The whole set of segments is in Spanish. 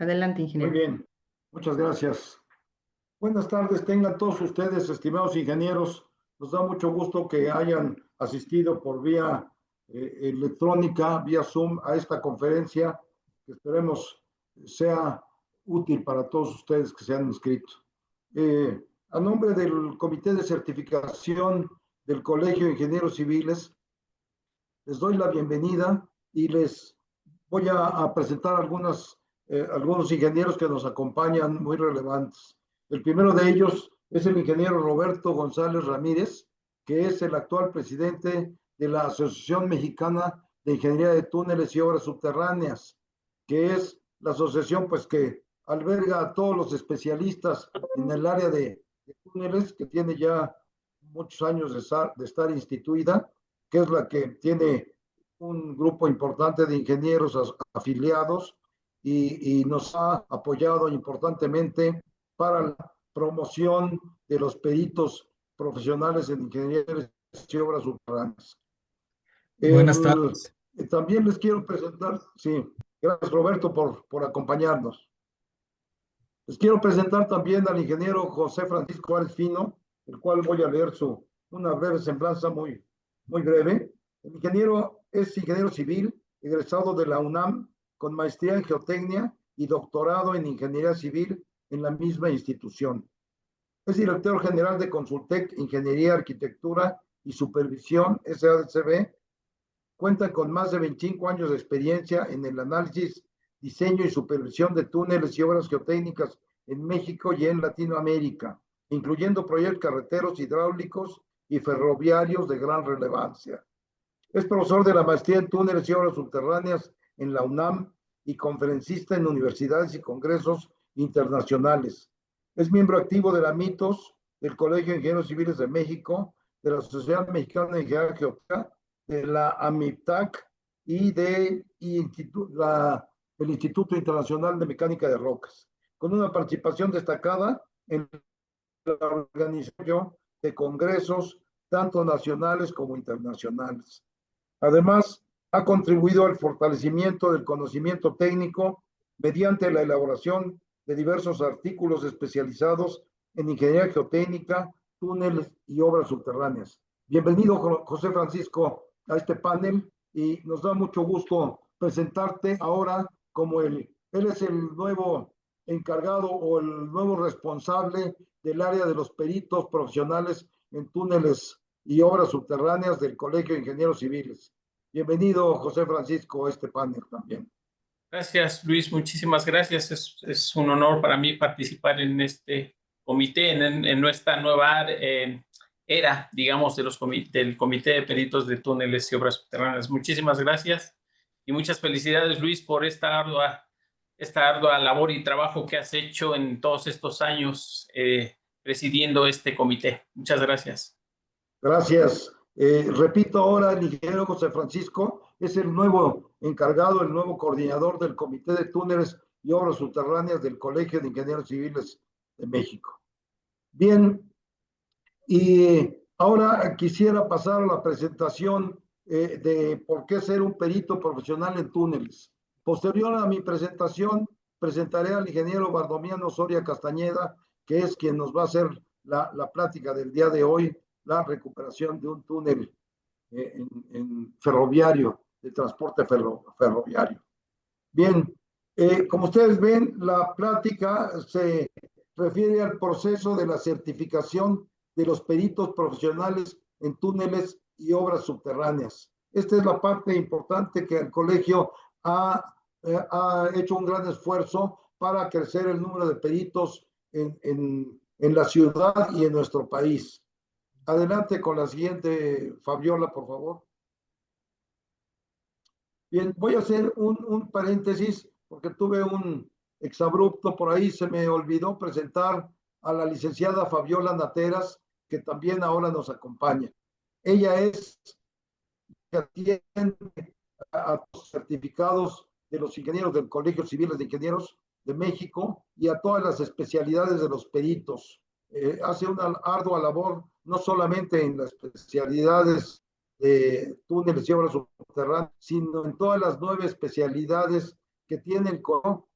Adelante, Muy ingeniero. bien, muchas gracias. Buenas tardes, tengan todos ustedes, estimados ingenieros. Nos da mucho gusto que hayan asistido por vía electrónica, vía Zoom, a esta conferencia que esperemos sea útil para todos ustedes que se han inscrito. A nombre del Comité de Certificación del Colegio de Ingenieros Civiles, les doy la bienvenida y les voy a presentar algunos ingenieros que nos acompañan muy relevantes. El primero de ellos es el ingeniero Roberto González Ramírez, que es el actual presidente de la Asociación Mexicana de Ingeniería de Túneles y Obras Subterráneas, que es la asociación pues que alberga a todos los especialistas en el área de túneles, que tiene ya muchos años de estar instituida, que es la que tiene un grupo importante de ingenieros afiliados y nos ha apoyado importantemente para la promoción de los peritos profesionales en ingeniería y obras subterráneas. Buenas tardes. También les quiero presentar, sí, gracias Roberto por acompañarnos. Les quiero presentar también al ingeniero José Francisco Álvarez Fino, el cual voy a leer una breve semblanza muy breve. El ingeniero es ingeniero civil, egresado de la UNAM, con maestría en geotecnia y doctorado en ingeniería civil en la misma institución. Es director general de Consultec Ingeniería, Arquitectura y Supervisión SADCB. Cuenta con más de 25 años de experiencia en el análisis, diseño y supervisión de túneles y obras geotécnicas en México y en Latinoamérica, incluyendo proyectos carreteros, hidráulicos y ferroviarios de gran relevancia. Es profesor de la maestría en túneles y obras subterráneas en la UNAM y conferencista en universidades y congresos internacionales. Es miembro activo de la MITOS, del Colegio de Ingenieros Civiles de México, de la Sociedad Mexicana de Ingeniería Geotécnica, de la AMIPTAC y del Instituto Internacional de Mecánica de Rocas, con una participación destacada en la organización de congresos, tanto nacionales como internacionales. Además, ha contribuido al fortalecimiento del conocimiento técnico mediante la elaboración de diversos artículos especializados en ingeniería geotécnica, túneles y obras subterráneas. Bienvenido, José Francisco, a este panel y nos da mucho gusto presentarte ahora como él es el nuevo encargado o el nuevo responsable del área de los peritos profesionales en túneles y obras subterráneas del Colegio de Ingenieros Civiles. Bienvenido, José Francisco, a este panel también. Gracias, Luis. Muchísimas gracias. Es un honor para mí participar en este comité, en nuestra nueva era, digamos, del Comité de Peritos de Túneles y Obras Subterráneas. Muchísimas gracias y muchas felicidades, Luis, por esta ardua labor y trabajo que has hecho en todos estos años presidiendo este comité. Muchas gracias. Gracias. Repito ahora, el ingeniero José Francisco es el nuevo encargado, el nuevo coordinador del Comité de Túneles y Obras Subterráneas del Colegio de Ingenieros Civiles de México. Bien, y ahora quisiera pasar a la presentación de por qué ser un perito profesional en túneles. Posterior a mi presentación, presentaré al ingeniero Bardomiano Soria Castañeda, que es quien nos va a hacer la plática del día de hoy, la recuperación de un túnel en ferroviario, de transporte ferroviario. Bien, como ustedes ven, la plática se refiere al proceso de la certificación de los peritos profesionales en túneles y obras subterráneas. Esta es la parte importante que el colegio ha hecho un gran esfuerzo para crecer el número de peritos en la ciudad y en nuestro país. Adelante con la siguiente, Fabiola, por favor. Bien, voy a hacer un paréntesis porque tuve un exabrupto por ahí, se me olvidó presentar a la licenciada Fabiola Nateras, que también ahora nos acompaña. Ella es que atiende a los certificados de los ingenieros del Colegio Civil de Ingenieros de México y a todas las especialidades de los peritos. Hace una ardua labor, no solamente en las especialidades de túneles y obras subterráneas, sino en todas las 9 especialidades que tiene el CONO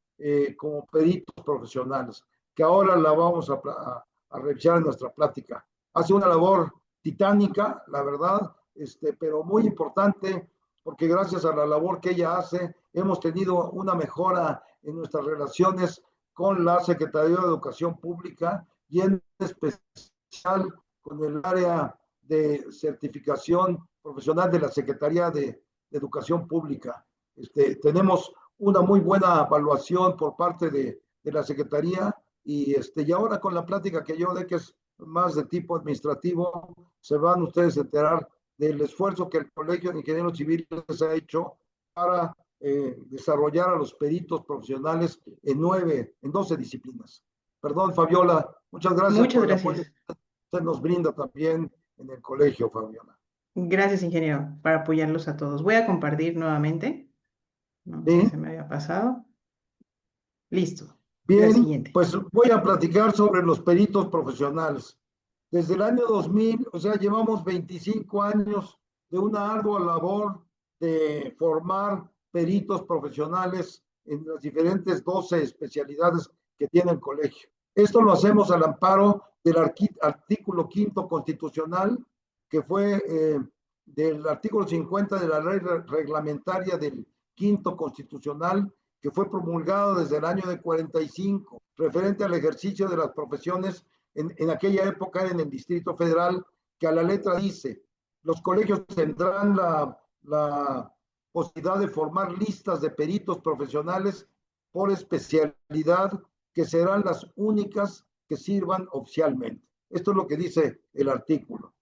como peritos profesionales, que ahora la vamos a revisar en nuestra plática. Hace una labor titánica, la verdad, pero muy importante, porque gracias a la labor que ella hace, hemos tenido una mejora en nuestras relaciones con la Secretaría de Educación Pública y en especial con el área de certificación profesional de la Secretaría de Educación Pública. Tenemos una muy buena evaluación por parte de la Secretaría y ahora con la plática que yo de que es más de tipo administrativo, se van ustedes a enterar del esfuerzo que el Colegio de Ingenieros Civiles ha hecho para desarrollar a los peritos profesionales en 12 disciplinas. Perdón, Fabiola, muchas gracias Muchas por el apoyo gracias. que usted nos brinda también en el colegio, Fabiola. Gracias, ingeniero, para apoyarlos a todos. Voy a compartir nuevamente. No sé, ¿Sí? se me había pasado. Listo. La Bien, siguiente. pues voy a platicar sobre los peritos profesionales. Desde el año 2000, o sea, llevamos 25 años de una ardua labor de formar peritos profesionales en las diferentes 12 especialidades que tiene el colegio. Esto lo hacemos al amparo del artículo 5º constitucional, que fue del artículo 50 de la ley reglamentaria del 5º constitucional, que fue promulgado desde el año de 45, referente al ejercicio de las profesiones en aquella época en el Distrito Federal, que a la letra dice, los colegios tendrán la posibilidad de formar listas de peritos profesionales por especialidad que serán las únicas que sirvan oficialmente. Esto es lo que dice el artículo.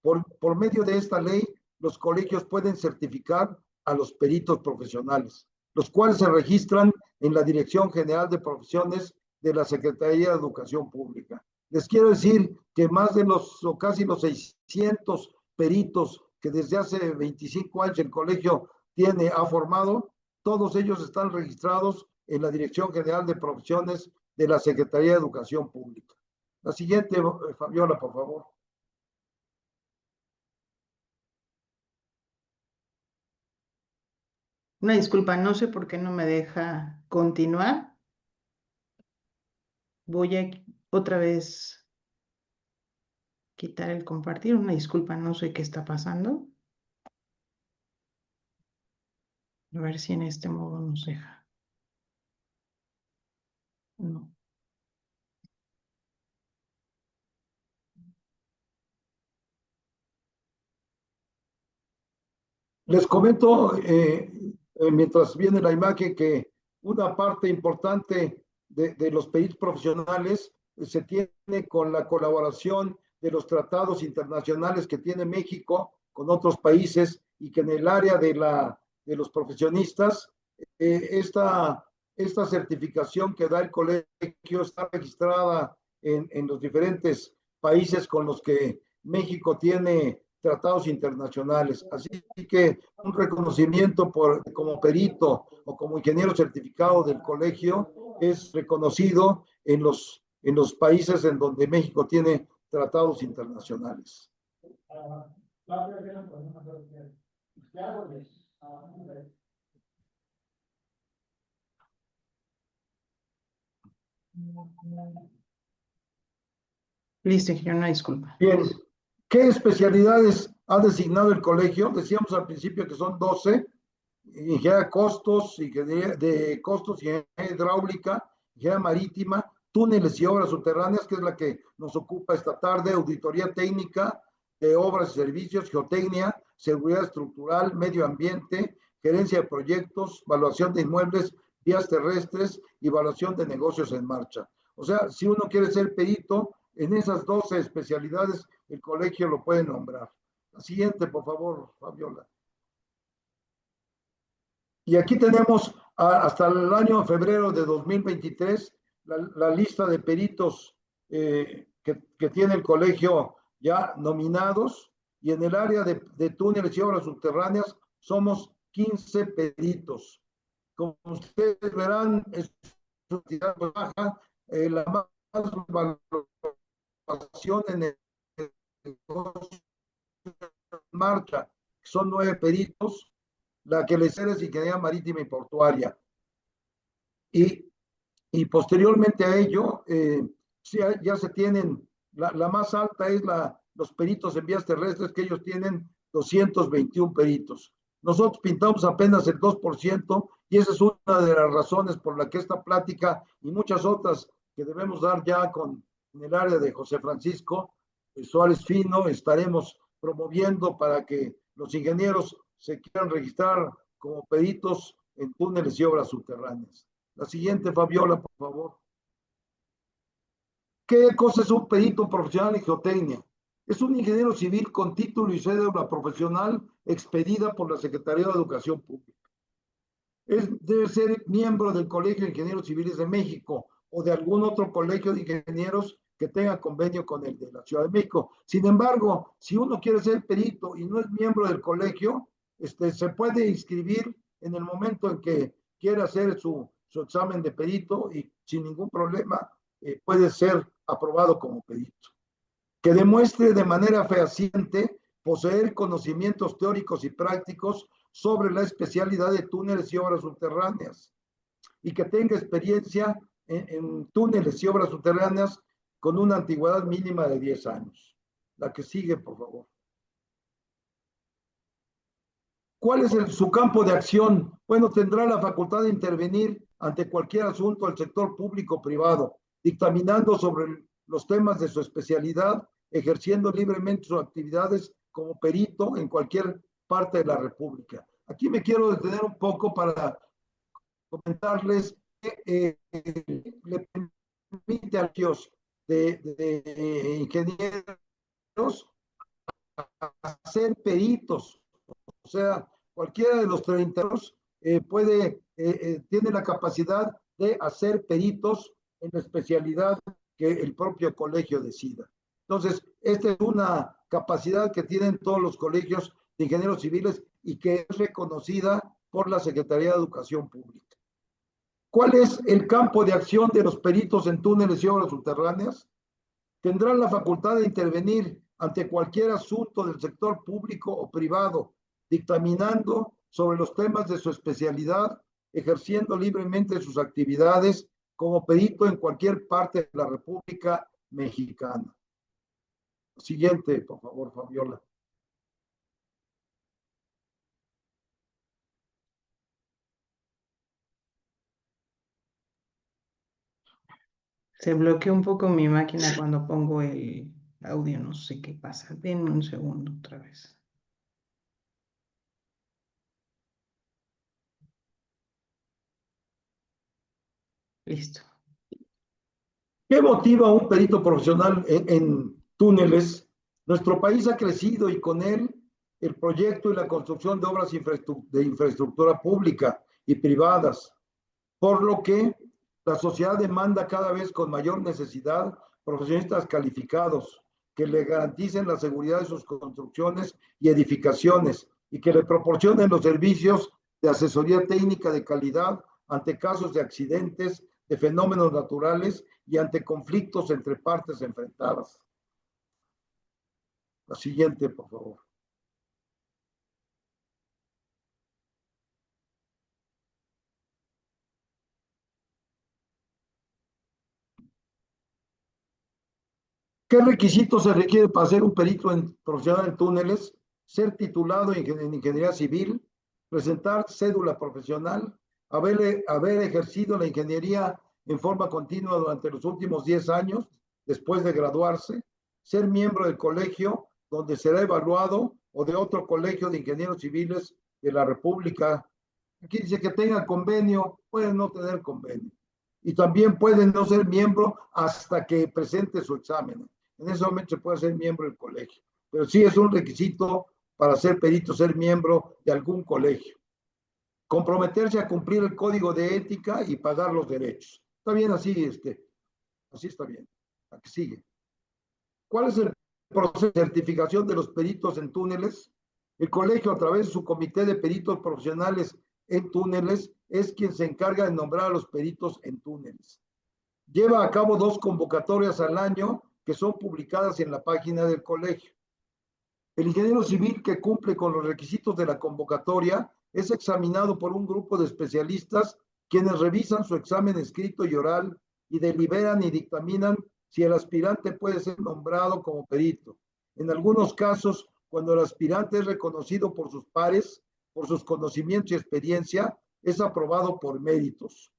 Por medio de esta ley, los colegios pueden certificar a los peritos profesionales, los cuales se registran en la Dirección General de Profesiones de la Secretaría de Educación Pública. Les quiero decir que más de o casi los 600 peritos que desde hace 25 años el colegio ha formado, todos ellos están registrados en la Dirección General de Profesiones de la Secretaría de Educación Pública. La siguiente, Fabiola, por favor. Una disculpa, no sé por qué no me deja continuar. Voy a otra vez quitar el compartir. Una disculpa, no sé qué está pasando. A ver si en este modo nos deja. No. Les comento, mientras viene la imagen, que una parte importante de los peritos profesionales se tiene con la colaboración de los tratados internacionales que tiene México con otros países y que en el área de los profesionistas, esta certificación que da el colegio está registrada en los diferentes países con los que México tiene tratados internacionales. Así que un reconocimiento como perito o como ingeniero certificado del colegio es reconocido en los países en donde México tiene tratados internacionales. Listo, ingeniero, una disculpa. Bien, ¿qué especialidades ha designado el colegio? Decíamos al principio que son 12, ingeniería de costos, ingeniería hidráulica, ingeniería marítima, túneles y obras subterráneas, que es la que nos ocupa esta tarde, auditoría técnica de obras y servicios, geotecnia, seguridad estructural, medio ambiente, gerencia de proyectos, evaluación de inmuebles, vías terrestres y evaluación de negocios en marcha. O sea, si uno quiere ser perito, en esas 12 especialidades el colegio lo puede nombrar. La siguiente, por favor, Fabiola. Y aquí tenemos hasta el año febrero de 2023 la lista de peritos que tiene el colegio ya nominados, y en el área de túneles y obras subterráneas somos 15 peritos. Como ustedes verán, es una cantidad baja, la más valoración en el marcha son 9 peritos, la que les es ingeniería marítima y portuaria. Y y posteriormente a ello, ya se tienen, la más alta es los peritos en vías terrestres, que ellos tienen 221 peritos. Nosotros pintamos apenas el 2%, y esa es una de las razones por la que esta plática y muchas otras que debemos dar ya en el área de José Francisco Suárez Fino, estaremos promoviendo para que los ingenieros se quieran registrar como peritos en túneles y obras subterráneas. La siguiente, Fabiola, por favor. ¿Qué cosa es un perito profesional en geotecnia? Es un ingeniero civil con título y cédula profesional expedida por la Secretaría de Educación Pública. Debe ser miembro del Colegio de Ingenieros Civiles de México o de algún otro colegio de ingenieros que tenga convenio con el de la Ciudad de México. Sin embargo, si uno quiere ser perito y no es miembro del colegio, se puede inscribir en el momento en que quiera hacer su examen de perito y sin ningún problema puede ser aprobado como perito. Que demuestre de manera fehaciente poseer conocimientos teóricos y prácticos sobre la especialidad de túneles y obras subterráneas, y que tenga experiencia en túneles y obras subterráneas con una antigüedad mínima de 10 años. La que sigue, por favor. ¿Cuál es su campo de acción? Bueno, tendrá la facultad de intervenir ante cualquier asunto del sector público o privado, dictaminando sobre los temas de su especialidad, ejerciendo libremente sus actividades como perito en cualquier parte de la República. Aquí me quiero detener un poco para comentarles que le permite a los de ingenieros hacer peritos. O sea, cualquiera de los 32 tiene la capacidad de hacer peritos en la especialidad que el propio colegio decida. Entonces, esta es una capacidad que tienen todos los colegios de ingenieros civiles y que es reconocida por la Secretaría de Educación Pública. ¿Cuál es el campo de acción de los peritos en túneles y obras subterráneas? Tendrán la facultad de intervenir ante cualquier asunto del sector público o privado, dictaminando sobre los temas de su especialidad, ejerciendo libremente sus actividades como perito en cualquier parte de la República Mexicana. Siguiente, por favor, Fabiola. Se bloqueó un poco mi máquina cuando pongo el audio, no sé qué pasa. Denme un segundo otra vez. Listo. ¿Qué motiva a un perito profesional en túneles? Nuestro país ha crecido y con él el proyecto y la construcción de obras de infraestructura pública y privadas, por lo que la sociedad demanda cada vez con mayor necesidad profesionistas calificados que le garanticen la seguridad de sus construcciones y edificaciones y que le proporcionen los servicios de asesoría técnica de calidad ante casos de accidentes, de fenómenos naturales y ante conflictos entre partes enfrentadas. La siguiente, por favor. ¿Qué requisitos se requiere para ser un perito profesional en túneles? Ser titulado en ingeniería civil, presentar cédula profesional, haber ejercido la ingeniería en forma continua durante los últimos 10 años después de graduarse, ser miembro del colegio donde será evaluado o de otro colegio de ingenieros civiles de la República. Aquí dice que tenga convenio, pueden no tener convenio. Y también pueden no ser miembro hasta que presente su examen. En ese momento se puede ser miembro del colegio. Pero sí es un requisito para ser perito, ser miembro de algún colegio. Comprometerse a cumplir el código de ética y pagar los derechos. Está bien así, así está bien. Aquí sigue. ¿Cuál es el proceso de certificación de los peritos en túneles? El colegio, a través de su comité de peritos profesionales en túneles, es quien se encarga de nombrar a los peritos en túneles. Lleva a cabo 2 convocatorias al año que son publicadas en la página del colegio. El ingeniero civil que cumple con los requisitos de la convocatoria es examinado por un grupo de especialistas quienes revisan su examen escrito y oral y deliberan y dictaminan si el aspirante puede ser nombrado como perito. En algunos casos, cuando el aspirante es reconocido por sus pares, por sus conocimientos y experiencia, es aprobado por méritos.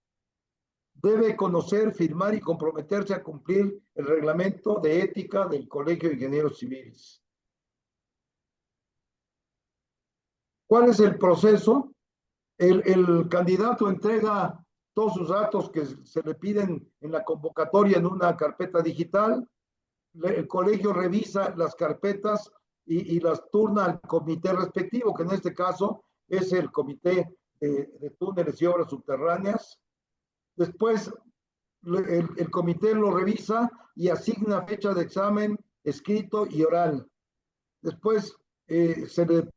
Debe conocer, firmar y comprometerse a cumplir el reglamento de ética del Colegio de Ingenieros Civiles. ¿Cuál es el proceso? El candidato entrega todos sus datos que se le piden en la convocatoria en una carpeta digital. El colegio revisa las carpetas y las turna al comité respectivo, que en este caso es el comité de túneles y obras subterráneas. Después el comité lo revisa y asigna fecha de examen escrito y oral. Después se le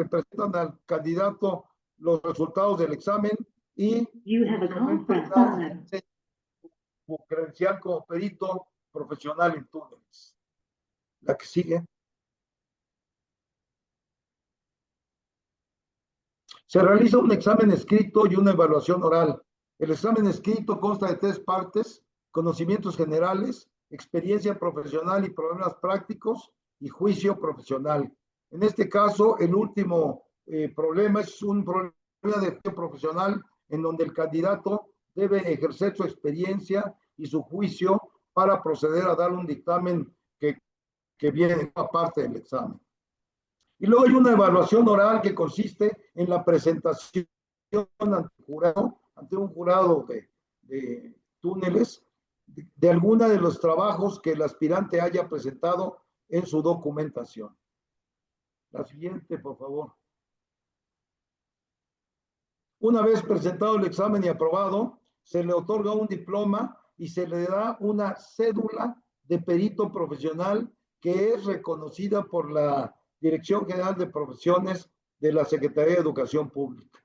presentan al candidato los resultados del examen y su credencial como perito profesional en túneles. La que sigue. Se realiza un examen escrito y una evaluación oral. El examen escrito consta de 3 partes: conocimientos generales, experiencia profesional y problemas prácticos, y juicio profesional. En este caso, el último problema es un problema de juicio profesional en donde el candidato debe ejercer su experiencia y su juicio para proceder a dar un dictamen que viene aparte del examen. Y luego hay una evaluación oral que consiste en la presentación ante un jurado de túneles de alguna de los trabajos que el aspirante haya presentado en su documentación. La siguiente, por favor. Una vez presentado el examen y aprobado, se le otorga un diploma y se le da una cédula de perito profesional que es reconocida por la Dirección General de Profesiones de la Secretaría de Educación Pública.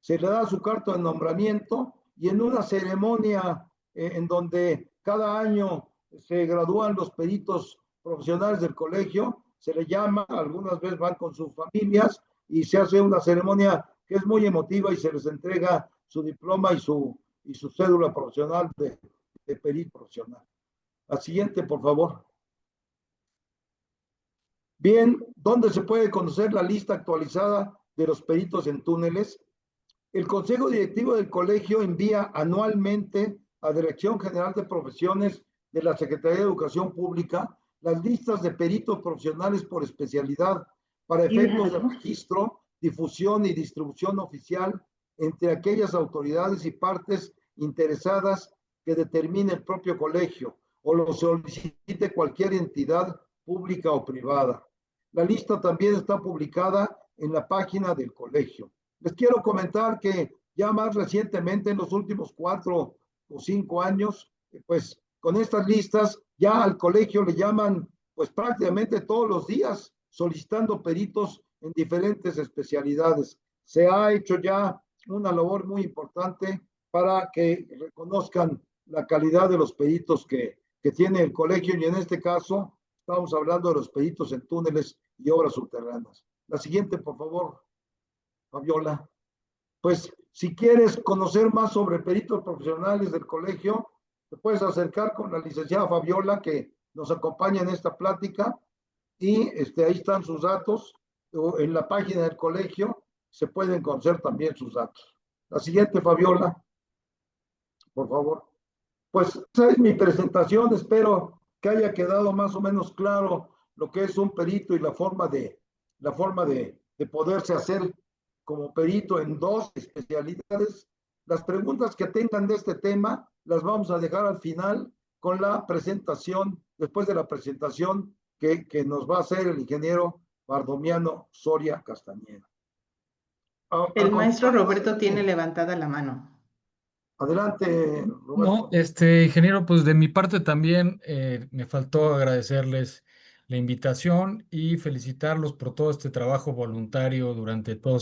Se le da su carta de nombramiento y en una ceremonia en donde cada año se gradúan los peritos profesionales del colegio, se le llama, algunas veces van con sus familias y se hace una ceremonia que es muy emotiva y se les entrega su diploma y su cédula profesional de perito profesional. La siguiente, por favor. Bien, ¿dónde se puede conocer la lista actualizada de los peritos en túneles? El Consejo Directivo del Colegio envía anualmente a Dirección General de Profesiones de la Secretaría de Educación Pública las listas de peritos profesionales por especialidad para efectos de registro, difusión y distribución oficial entre aquellas autoridades y partes interesadas que determine el propio colegio o lo solicite cualquier entidad pública o privada. La lista también está publicada en la página del colegio. Les quiero comentar que ya más recientemente, en los últimos 4 o 5 años, pues con estas listas ya al colegio le llaman pues prácticamente todos los días solicitando peritos en diferentes especialidades. Se ha hecho ya una labor muy importante para que reconozcan la calidad de los peritos que tiene el colegio y en este caso estamos hablando de los peritos en túneles y obras subterráneas. La siguiente, por favor, Fabiola. Pues si quieres conocer más sobre peritos profesionales del colegio, te puedes acercar con la licenciada Fabiola que nos acompaña en esta plática y ahí están sus datos. En la página del colegio se pueden conocer también sus datos. La siguiente, Fabiola, por favor. Pues esa es mi presentación. Espero que haya quedado más o menos claro lo que es un perito y la forma de poderse hacer como perito en 2 especialidades. Las preguntas que tengan de este tema las vamos a dejar al final con la presentación, después de la presentación que nos va a hacer el ingeniero Bardomiano Soria Castañeda. El maestro Roberto tiene levantada la mano. Adelante, No, Roberto. ingeniero, pues de mi parte también me faltó agradecerles la invitación y felicitarlos por todo este trabajo voluntario durante todo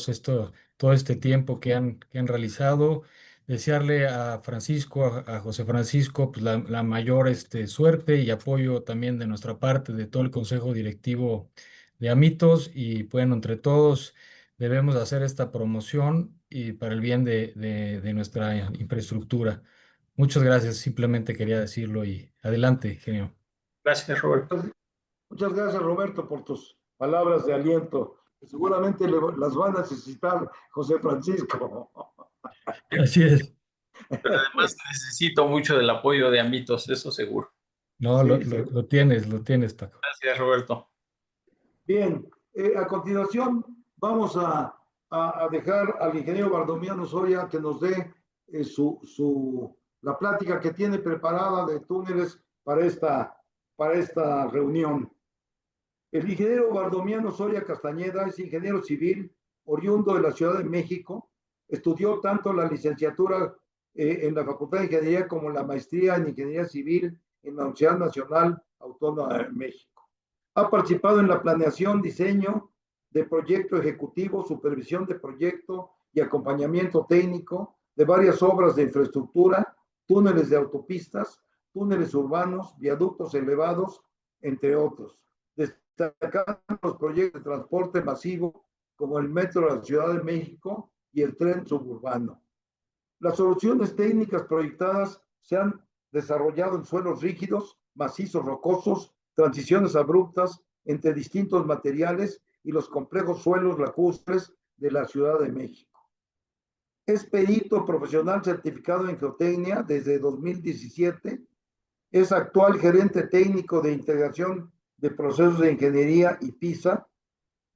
este tiempo que han realizado. Desearle a Francisco, a José Francisco, pues la mayor suerte y apoyo también de nuestra parte, de todo el Consejo Directivo de Amitos y bueno, entre todos debemos hacer esta promoción y para el bien de nuestra infraestructura. Muchas gracias, simplemente quería decirlo y adelante, ingeniero. Gracias, Roberto. Muchas gracias, Roberto, por tus palabras de aliento. Seguramente las va a necesitar José Francisco. Así es. Pero además necesito mucho del apoyo de Amitos, eso seguro. No, Sí, lo tienes, Paco. Gracias, Roberto. bien, a continuación vamos a dejar al ingeniero Baldomero Soria que nos dé la plática que tiene preparada de túneles para esta reunión. El ingeniero Baldomero Soria Castañeda es ingeniero civil oriundo de la Ciudad de México. Estudió tanto la licenciatura en la Facultad de Ingeniería como la maestría en Ingeniería Civil en la Universidad Nacional Autónoma de México. Ha participado en la planeación, diseño de proyecto ejecutivo, supervisión de proyecto y acompañamiento técnico de varias obras de infraestructura, túneles de autopistas, túneles urbanos, viaductos elevados, entre otros. Destacando los proyectos de transporte masivo como el metro de la Ciudad de México y el tren suburbano. Las soluciones técnicas proyectadas se han desarrollado en suelos rígidos, macizos rocosos, transiciones abruptas entre distintos materiales y los complejos suelos lacustres de la Ciudad de México. Es perito profesional certificado en geotecnia desde 2017. Es actual gerente técnico de integración de procesos de ingeniería y PISA,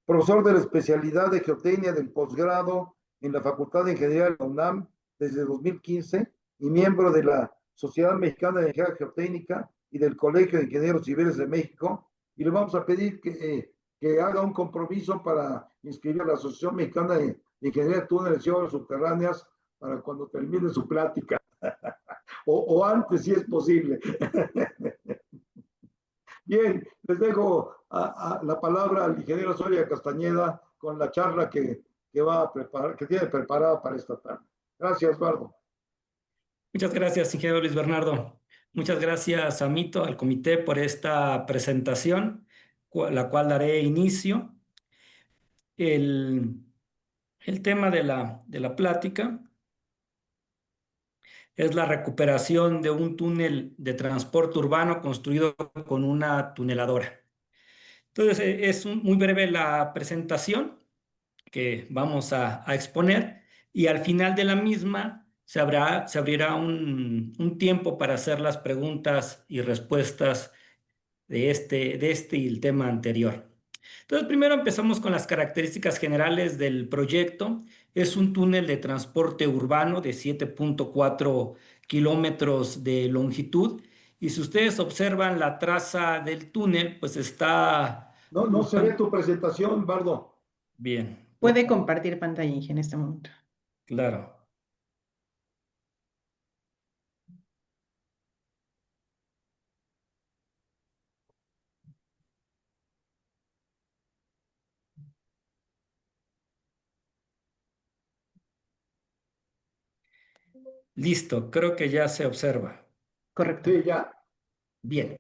profesor de la especialidad de geotecnia del posgrado en la Facultad de Ingeniería de la UNAM desde 2015 y miembro de la Sociedad Mexicana de Ingeniería Geotécnica y del Colegio de Ingenieros Civiles de México. Y le vamos a pedir que haga un compromiso para inscribir a la Asociación Mexicana de Ingeniería de Túneles y Obras Subterráneas para cuando termine su plática. o antes, si es posible. Bien, les dejo la palabra al ingeniero Soria Castañeda con la charla que va a preparar, que tiene preparada para esta tarde. Gracias, Eduardo. Muchas gracias, ingeniero Luis Bernardo. Muchas gracias a Mito, al comité, por esta presentación, la cual daré inicio. El tema de la plática es la recuperación de un túnel de transporte urbano construido con una tuneladora. Entonces, es muy breve la presentación que vamos a exponer y al final de la misma se abrirá un tiempo para hacer las preguntas y respuestas de este y el tema anterior. Entonces, primero empezamos con las características generales del proyecto. Es un túnel de transporte urbano de 7.4 kilómetros de longitud. Y si ustedes observan la traza del túnel, pues está... No se ve tu presentación, Bardo. Bien. Puede compartir pantalla, Inge, en este momento. Claro. Listo, creo que ya se observa. Correcto. Sí, ya. Bien.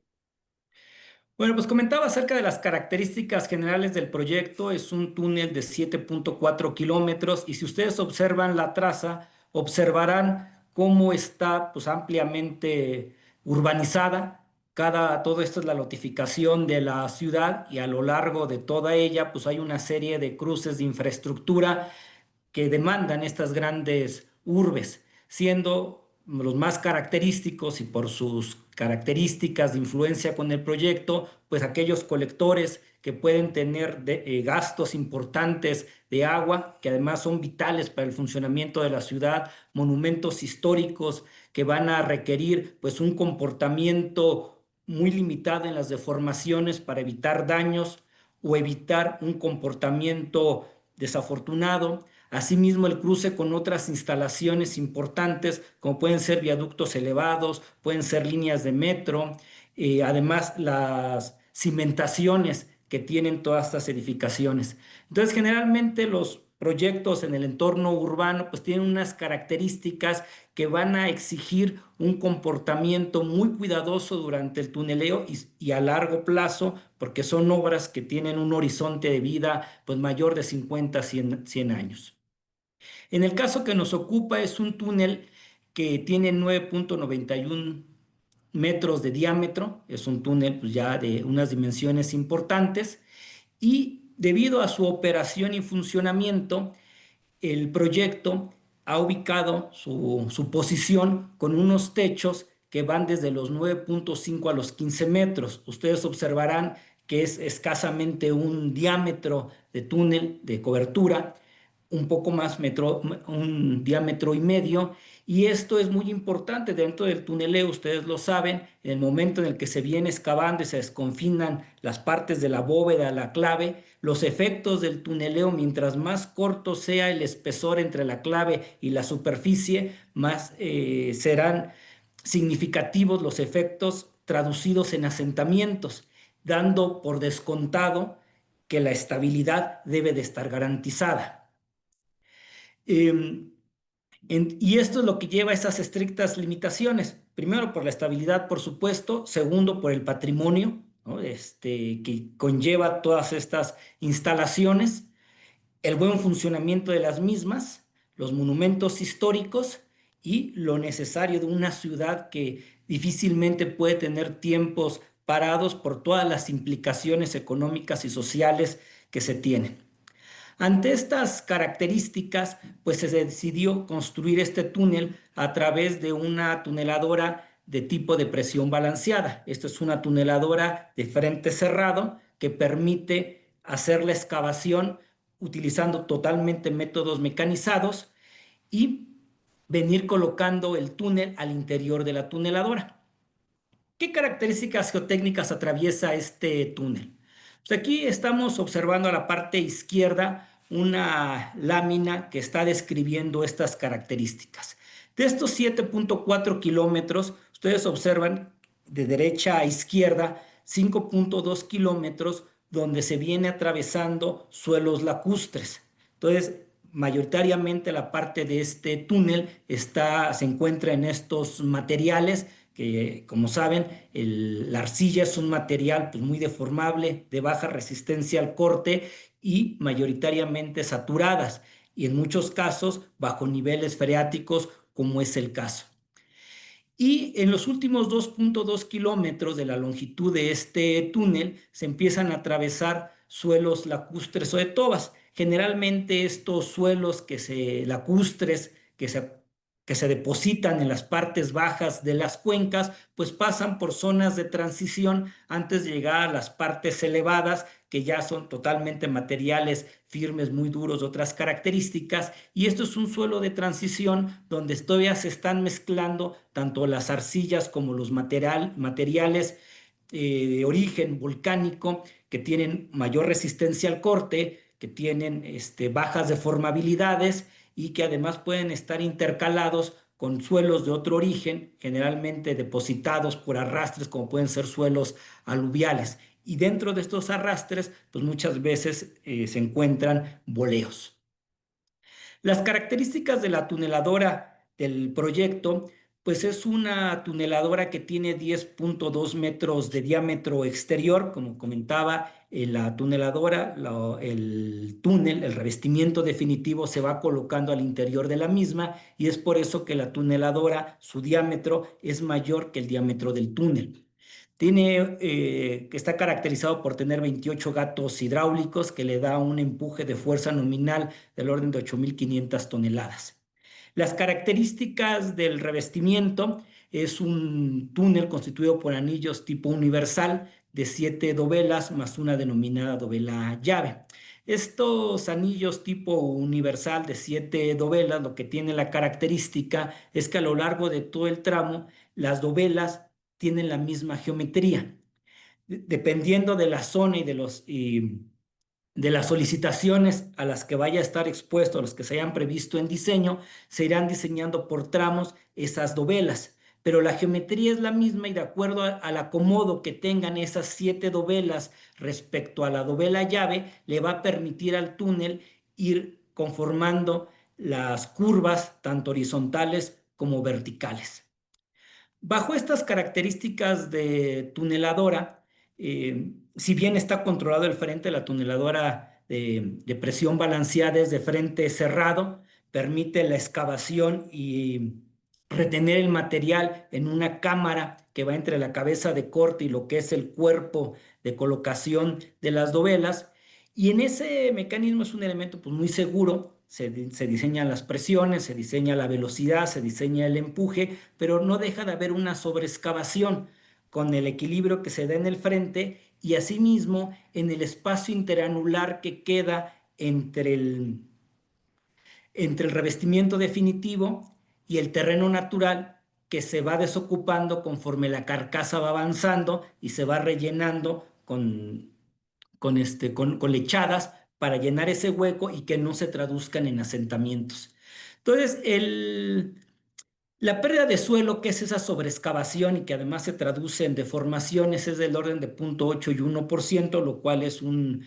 Bueno, pues comentaba acerca de las características generales del proyecto. Es un túnel de 7.4 kilómetros y si ustedes observan la traza, observarán cómo está pues, ampliamente urbanizada. Todo esto es la lotificación de la ciudad y a lo largo de toda ella pues hay una serie de cruces de infraestructura que demandan estas grandes urbes, siendo los más característicos y por sus características de influencia con el proyecto, pues aquellos colectores que pueden tener gastos importantes de agua, que además son vitales para el funcionamiento de la ciudad, monumentos históricos que van a requerir pues un comportamiento muy limitado en las deformaciones para evitar daños o evitar un comportamiento desafortunado. Asimismo, el cruce con otras instalaciones importantes, como pueden ser viaductos elevados, pueden ser líneas de metro, además las cimentaciones que tienen todas estas edificaciones. Entonces, generalmente los proyectos en el entorno urbano pues tienen unas características que van a exigir un comportamiento muy cuidadoso durante el tuneleo y a largo plazo, porque son obras que tienen un horizonte de vida pues mayor de 50 a 100 años. En el caso que nos ocupa es un túnel que tiene 9.91 metros de diámetro, es un túnel pues ya de unas dimensiones importantes y debido a su operación y funcionamiento, el proyecto ha ubicado su posición con unos techos que van desde los 9.5 a los 15 metros. Ustedes observarán que es escasamente un diámetro de túnel de cobertura, un poco más un diámetro y medio, y esto es muy importante dentro del tuneleo, ustedes lo saben, en el momento en el que se viene excavando y se desconfinan las partes de la bóveda, la clave, los efectos del tuneleo, mientras más corto sea el espesor entre la clave y la superficie, más serán significativos los efectos traducidos en asentamientos, dando por descontado que la estabilidad debe de estar garantizada. Y esto es lo que lleva a esas estrictas limitaciones. Primero, por la estabilidad, por supuesto. Segundo, por el patrimonio, ¿no? Que conlleva todas estas instalaciones, el buen funcionamiento de las mismas, los monumentos históricos y lo necesario de una ciudad que difícilmente puede tener tiempos parados por todas las implicaciones económicas y sociales que se tienen. Ante estas características, pues se decidió construir este túnel a través de una tuneladora de tipo de presión balanceada. Esta es una tuneladora de frente cerrado que permite hacer la excavación utilizando totalmente métodos mecanizados y venir colocando el túnel al interior de la tuneladora. ¿Qué características geotécnicas atraviesa este túnel? Pues aquí estamos observando a la parte izquierda una lámina que está describiendo estas características. De estos 7.4 kilómetros, ustedes observan de derecha a izquierda 5.2 kilómetros donde se viene atravesando suelos lacustres. Entonces, mayoritariamente la parte de este túnel se encuentra en estos materiales que, como saben, la arcilla es un material pues, muy deformable, de baja resistencia al corte y mayoritariamente saturadas, y en muchos casos bajo niveles freáticos, como es el caso. Y en los últimos 2.2 kilómetros de la longitud de este túnel se empiezan a atravesar suelos lacustres o de tobas. Generalmente estos suelos lacustres que se depositan en las partes bajas de las cuencas, pues pasan por zonas de transición antes de llegar a las partes elevadas, que ya son totalmente materiales firmes, muy duros, de otras características, y esto es un suelo de transición donde todavía se están mezclando tanto las arcillas como los materiales de origen volcánico que tienen mayor resistencia al corte, que tienen bajas deformabilidades y que además pueden estar intercalados con suelos de otro origen, generalmente depositados por arrastres, como pueden ser suelos aluviales. Y dentro de estos arrastres, pues muchas veces se encuentran boleos. Las características de la tuneladora del proyecto, pues es una tuneladora que tiene 10.2 metros de diámetro exterior, como comentaba, la tuneladora, el túnel, el revestimiento definitivo se va colocando al interior de la misma y es por eso que la tuneladora, su diámetro es mayor que el diámetro del túnel. Está caracterizado por tener 28 gatos hidráulicos que le da un empuje de fuerza nominal del orden de 8.500 toneladas. Las características del revestimiento es un túnel constituido por anillos tipo universal de 7 dovelas más una denominada dovela llave. Estos anillos tipo universal de 7 dovelas, lo que tiene la característica es que a lo largo de todo el tramo, las dovelas tienen la misma geometría. Dependiendo de la zona y de las solicitaciones a las que vaya a estar expuesto, a los que se hayan previsto en diseño, se irán diseñando por tramos esas dovelas. Pero la geometría es la misma y de acuerdo al acomodo que tengan esas 7 dovelas respecto a la dovela llave, le va a permitir al túnel ir conformando las curvas tanto horizontales como verticales. Bajo estas características de tuneladora, si bien está controlado el frente, la tuneladora de presión balanceada es de frente cerrado, permite la excavación y retener el material en una cámara que va entre la cabeza de corte y lo que es el cuerpo de colocación de las dovelas. Y en ese mecanismo es un elemento pues, muy seguro. Se diseñan las presiones, se diseña la velocidad, se diseña el empuje, pero no deja de haber una sobreexcavación con el equilibrio que se da en el frente y asimismo en el espacio interanular que queda entre el revestimiento definitivo y el terreno natural que se va desocupando conforme la carcasa va avanzando y se va rellenando con lechadas para llenar ese hueco y que no se traduzcan en asentamientos. Entonces, la pérdida de suelo, que es esa sobreexcavación y que además se traduce en deformaciones, es del orden de 0.8 y 1%, lo cual son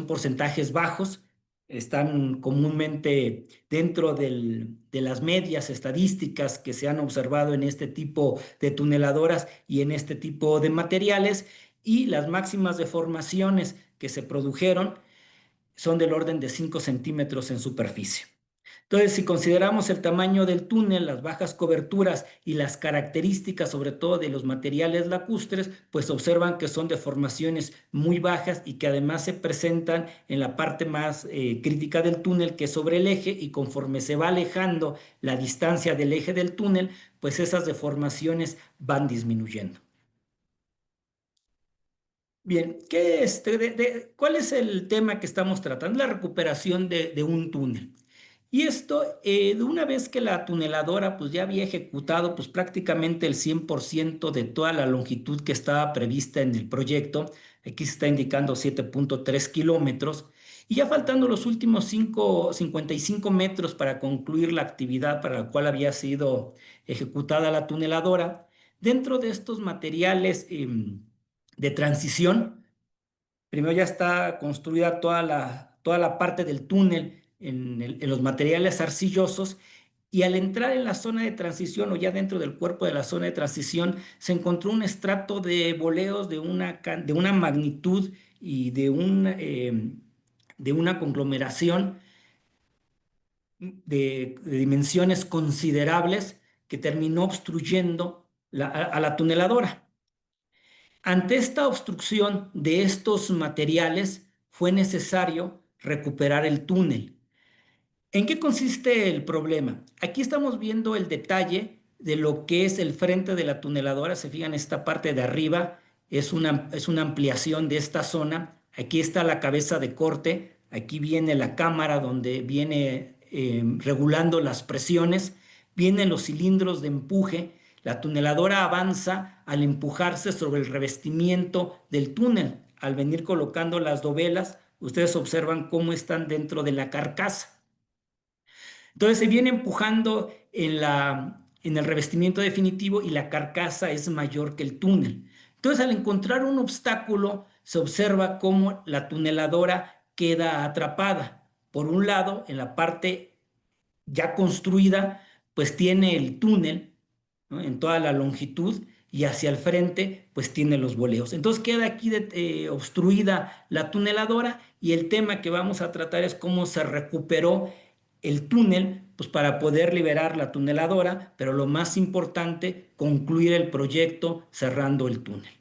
porcentajes bajos. Están comúnmente dentro de las medias estadísticas que se han observado en este tipo de tuneladoras y en este tipo de materiales, y las máximas deformaciones que se produjeron son del orden de 5 centímetros en superficie. Entonces, si consideramos el tamaño del túnel, las bajas coberturas y las características, sobre todo de los materiales lacustres, pues observan que son deformaciones muy bajas y que además se presentan en la parte más crítica del túnel, que es sobre el eje, y conforme se va alejando la distancia del eje del túnel, pues esas deformaciones van disminuyendo. Bien, ¿cuál es el tema que estamos tratando? La recuperación de un túnel. Y esto, de una vez que la tuneladora pues ya había ejecutado pues prácticamente el 100% de toda la longitud que estaba prevista en el proyecto, aquí se está indicando 7.3 kilómetros, y ya faltando los últimos 55 metros para concluir la actividad para la cual había sido ejecutada la tuneladora, dentro de estos materiales de transición, primero ya está construida toda la parte del túnel en los materiales arcillosos, y al entrar en la zona de transición o ya dentro del cuerpo de la zona de transición se encontró un estrato de boleos de una magnitud y de una conglomeración de dimensiones considerables que terminó obstruyendo a la tuneladora. Ante esta obstrucción de estos materiales fue necesario recuperar el túnel. ¿En qué consiste el problema? Aquí estamos viendo el detalle de lo que es el frente de la tuneladora. Se fijan, esta parte de arriba es una ampliación de esta zona. Aquí está la cabeza de corte. Aquí viene la cámara donde viene regulando las presiones. Vienen los cilindros de empuje. La tuneladora avanza al empujarse sobre el revestimiento del túnel. Al venir colocando las dovelas, ustedes observan cómo están dentro de la carcasa. Entonces se viene empujando en el revestimiento definitivo y la carcasa es mayor que el túnel. Entonces, al encontrar un obstáculo, se observa cómo la tuneladora queda atrapada. Por un lado, en la parte ya construida, pues tiene el túnel, ¿no?, en toda la longitud, y hacia el frente pues tiene los boleos. Entonces queda aquí obstruida la tuneladora, y el tema que vamos a tratar es cómo se recuperó el túnel pues para poder liberar la tuneladora, pero lo más importante, concluir el proyecto cerrando el túnel.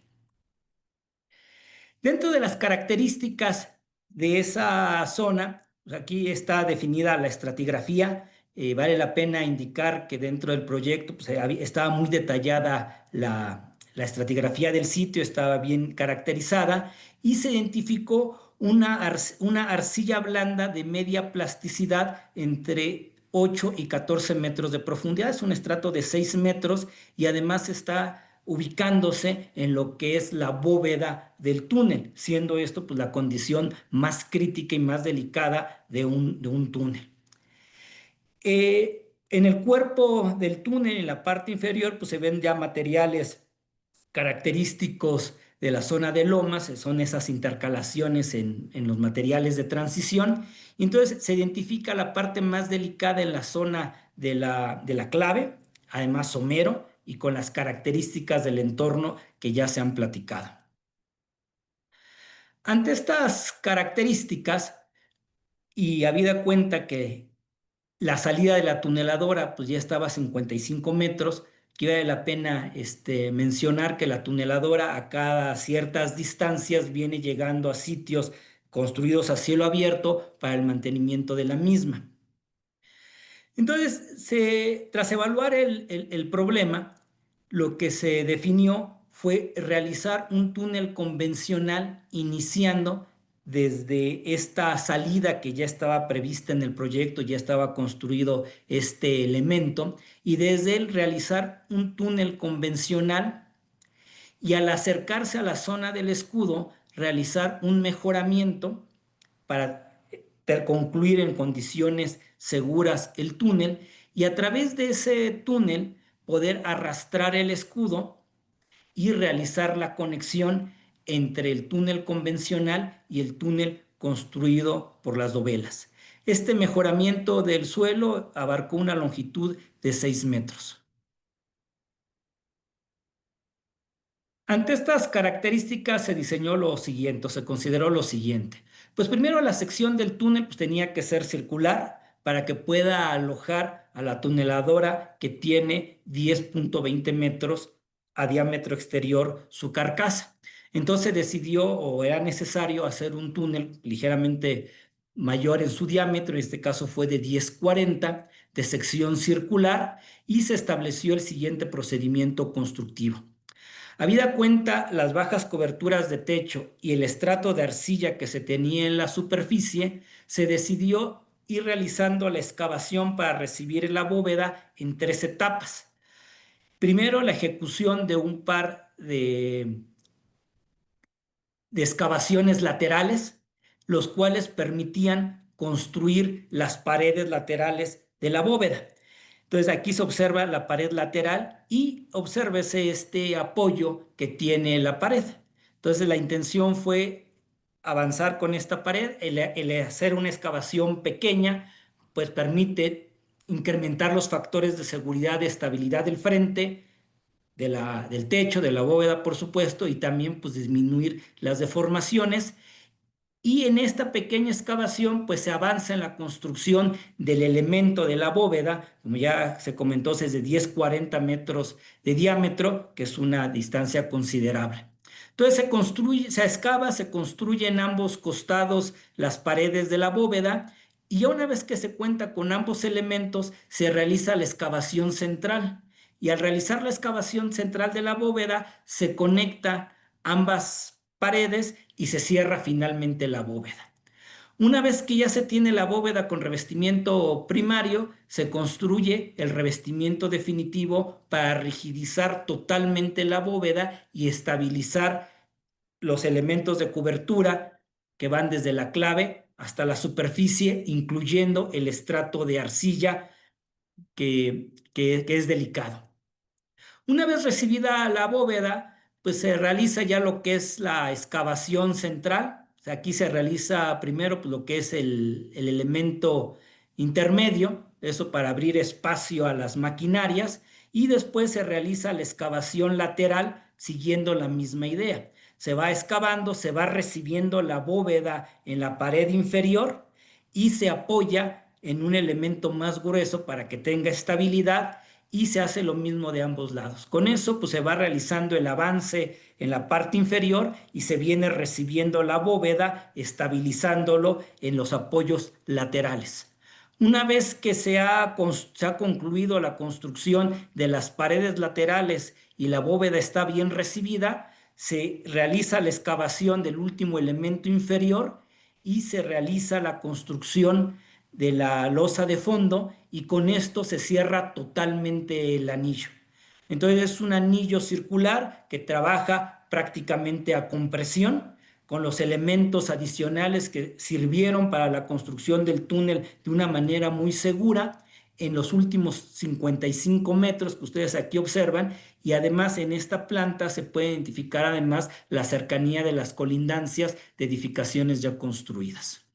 Dentro de las características de esa zona, pues aquí está definida la estratigrafía. Vale la pena indicar que dentro del proyecto pues, estaba muy detallada la estratigrafía del sitio, estaba bien caracterizada, y se identificó una arcilla blanda de media plasticidad entre 8 y 14 metros de profundidad. Es un estrato de 6 metros y además está ubicándose en lo que es la bóveda del túnel, siendo esto pues, la condición más crítica y más delicada de un túnel. En el cuerpo del túnel, en la parte inferior, pues se ven ya materiales característicos de la zona de lomas, son esas intercalaciones en los materiales de transición. Y entonces se identifica la parte más delicada en la zona de la clave, además somero, y con las características del entorno que ya se han platicado. Ante estas características, y habida cuenta que la salida de la tuneladora pues ya estaba a 55 metros, que vale la pena mencionar que la tuneladora a cada ciertas distancias viene llegando a sitios construidos a cielo abierto para el mantenimiento de la misma. Entonces, tras evaluar el problema, lo que se definió fue realizar un túnel convencional iniciando desde esta salida que ya estaba prevista en el proyecto, ya estaba construido este elemento, y desde él realizar un túnel convencional y al acercarse a la zona del escudo, realizar un mejoramiento para concluir en condiciones seguras el túnel y a través de ese túnel poder arrastrar el escudo y realizar la conexión entre el túnel convencional y el túnel construido por las dovelas. Este mejoramiento del suelo abarcó una longitud de 6 metros. Ante estas características se diseñó lo siguiente, se consideró lo siguiente. Pues primero la sección del túnel pues, tenía que ser circular para que pueda alojar a la tuneladora que tiene 10.20 metros a diámetro exterior su carcasa. Entonces decidió o era necesario hacer un túnel ligeramente mayor en su diámetro, en este caso fue de 10.40 de sección circular y se estableció el siguiente procedimiento constructivo. Habida cuenta las bajas coberturas de techo y el estrato de arcilla que se tenía en la superficie, se decidió ir realizando la excavación para recibir la bóveda en 3 etapas. Primero, la ejecución de un par de excavaciones laterales, los cuales permitían construir las paredes laterales de la bóveda. Entonces aquí se observa la pared lateral y obsérvese este apoyo que tiene la pared. Entonces la intención fue avanzar con esta pared, el hacer una excavación pequeña, pues permite incrementar los factores de seguridad, de estabilidad del frente, del techo, de la bóveda, por supuesto, y también pues disminuir las deformaciones. Y en esta pequeña excavación, pues se avanza en la construcción del elemento de la bóveda, como ya se comentó, es de 10.40 metros de diámetro, que es una distancia considerable. Entonces se excava, se construye en ambos costados las paredes de la bóveda, y una vez que se cuenta con ambos elementos, se realiza la excavación central. Y al realizar la excavación central de la bóveda, se conecta ambas paredes y se cierra finalmente la bóveda. Una vez que ya se tiene la bóveda con revestimiento primario, se construye el revestimiento definitivo para rigidizar totalmente la bóveda y estabilizar los elementos de cobertura que van desde la clave hasta la superficie, incluyendo el estrato de arcilla que es delicado. Una vez recibida la bóveda, pues se realiza ya lo que es la excavación central. O sea, aquí se realiza primero pues, lo que es el elemento intermedio, eso para abrir espacio a las maquinarias, y después se realiza la excavación lateral siguiendo la misma idea. Se va excavando, se va recibiendo la bóveda en la pared inferior y se apoya en un elemento más grueso para que tenga estabilidad, y se hace lo mismo de ambos lados. Con eso pues se va realizando el avance en la parte inferior y se viene recibiendo la bóveda, estabilizándolo en los apoyos laterales. Una vez que se ha concluido la construcción de las paredes laterales y la bóveda está bien recibida, se realiza la excavación del último elemento inferior y se realiza la construcción de la losa de fondo, y con esto se cierra totalmente el anillo. Entonces es un anillo circular que trabaja prácticamente a compresión con los elementos adicionales que sirvieron para la construcción del túnel de una manera muy segura. en los últimos 55 metros que ustedes aquí observan, y además en esta planta se puede identificar además la cercanía de las colindancias de edificaciones ya construidas.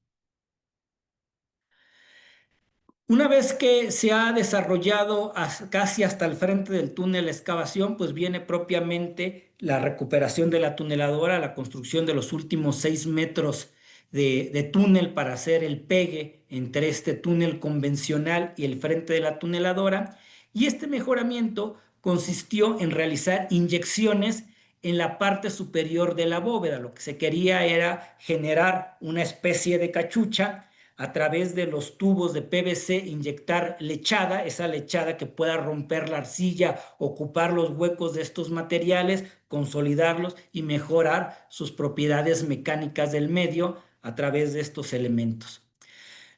Una vez que se ha desarrollado casi hasta el frente del túnel la excavación, pues viene propiamente la recuperación de la tuneladora, la construcción de los últimos 6 metros de túnel para hacer el pegue entre este túnel convencional y el frente de la tuneladora. Y este mejoramiento consistió en realizar inyecciones en la parte superior de la bóveda. Lo que se quería era generar una especie de cachucha a través de los tubos de PVC, inyectar lechada, esa lechada que pueda romper la arcilla, ocupar los huecos de estos materiales, consolidarlos y mejorar sus propiedades mecánicas del medio a través de estos elementos.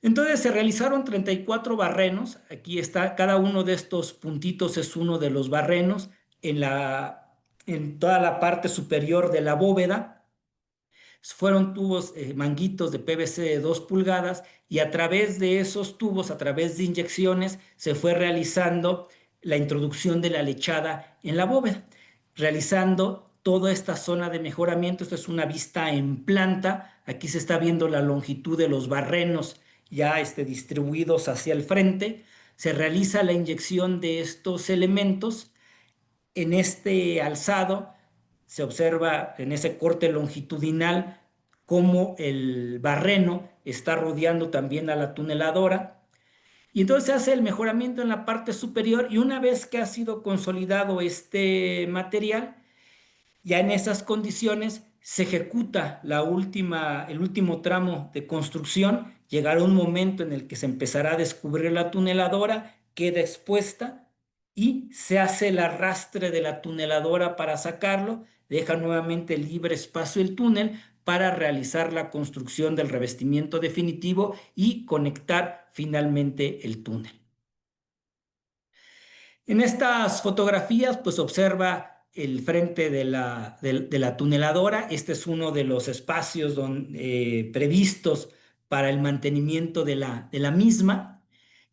Entonces se realizaron 34 barrenos. Aquí está, cada uno de estos puntitos es uno de los barrenos en toda la parte superior de la bóveda. Fueron tubos, manguitos de PVC de 2 pulgadas, y a través de esos tubos, a través de inyecciones, se fue realizando la introducción de la lechada en la bóveda, realizando toda esta zona de mejoramiento. Esto es una vista en planta. Aquí se está viendo la longitud de los barrenos ya distribuidos hacia el frente. Se realiza la inyección de estos elementos en este alzado. Se observa en ese corte longitudinal cómo el barreno está rodeando también a la tuneladora. Y entonces se hace el mejoramiento en la parte superior, y una vez que ha sido consolidado este material, ya en esas condiciones se ejecuta el último tramo de construcción. Llegará un momento en el que se empezará a descubrir la tuneladora, queda expuesta y se hace el arrastre de la tuneladora para sacarlo. Deja nuevamente libre espacio el túnel para realizar la construcción del revestimiento definitivo y conectar finalmente el túnel. En estas fotografías, pues observa el frente de la tuneladora. Este es uno de los espacios previstos para el mantenimiento de la misma.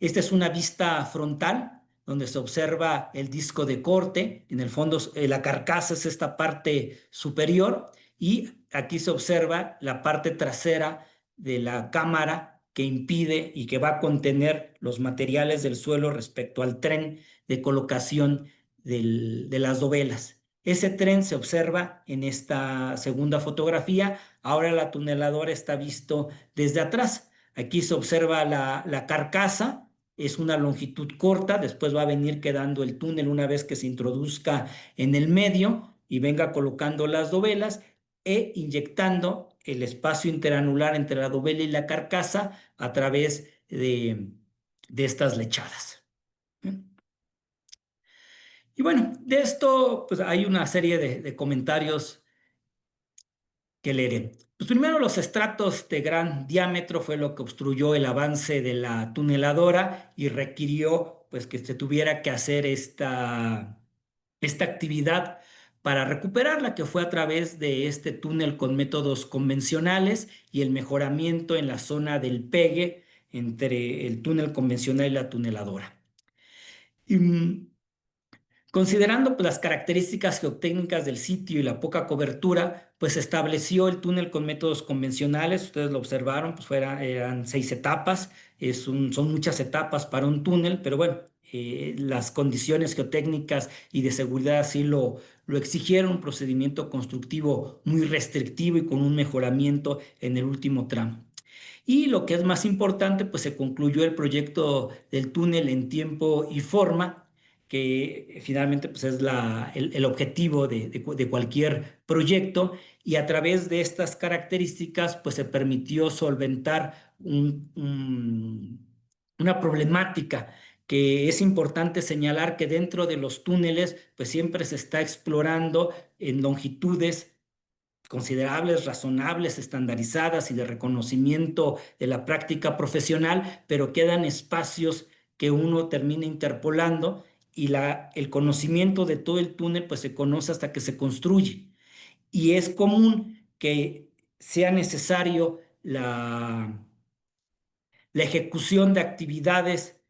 Esta es una vista frontal donde se observa el disco de corte. En el fondo, la carcasa es esta parte superior, y aquí se observa la parte trasera de la cámara que impide y que va a contener los materiales del suelo respecto al tren de colocación de las dovelas. Ese tren se observa en esta segunda fotografía. Ahora la tuneladora está visto desde atrás. Aquí se observa la carcasa. Es una longitud corta. Después va a venir quedando el túnel una vez que se introduzca en el medio y venga colocando las dovelas e inyectando el espacio interanular entre la dovela y la carcasa a través de estas lechadas. Y bueno, de esto pues hay una serie de comentarios que leeré. Pues primero, los estratos de gran diámetro fue lo que obstruyó el avance de la tuneladora y requirió pues que se tuviera que hacer esta actividad para recuperarla, que fue a través de este túnel con métodos convencionales y el mejoramiento en la zona del pegue entre el túnel convencional y la tuneladora. Considerando pues, las características geotécnicas del sitio y la poca cobertura, pues se estableció el túnel con métodos convencionales. Ustedes lo observaron, pues eran 6 etapas. Son muchas etapas para un túnel, pero bueno, las condiciones geotécnicas y de seguridad así lo exigieron. Un procedimiento constructivo muy restrictivo y con un mejoramiento en el último tramo. Y lo que es más importante, pues se concluyó el proyecto del túnel en tiempo y forma, que finalmente pues, es el objetivo de cualquier proyecto, y a través de estas características pues, se permitió solventar una problemática que es importante señalar, que dentro de los túneles pues siempre se está explorando en longitudes considerables, razonables, estandarizadas y de reconocimiento de la práctica profesional, pero quedan espacios que uno termina interpolando, y el conocimiento de todo el túnel pues se conoce hasta que se construye. Y es común que sea necesario la ejecución de actividades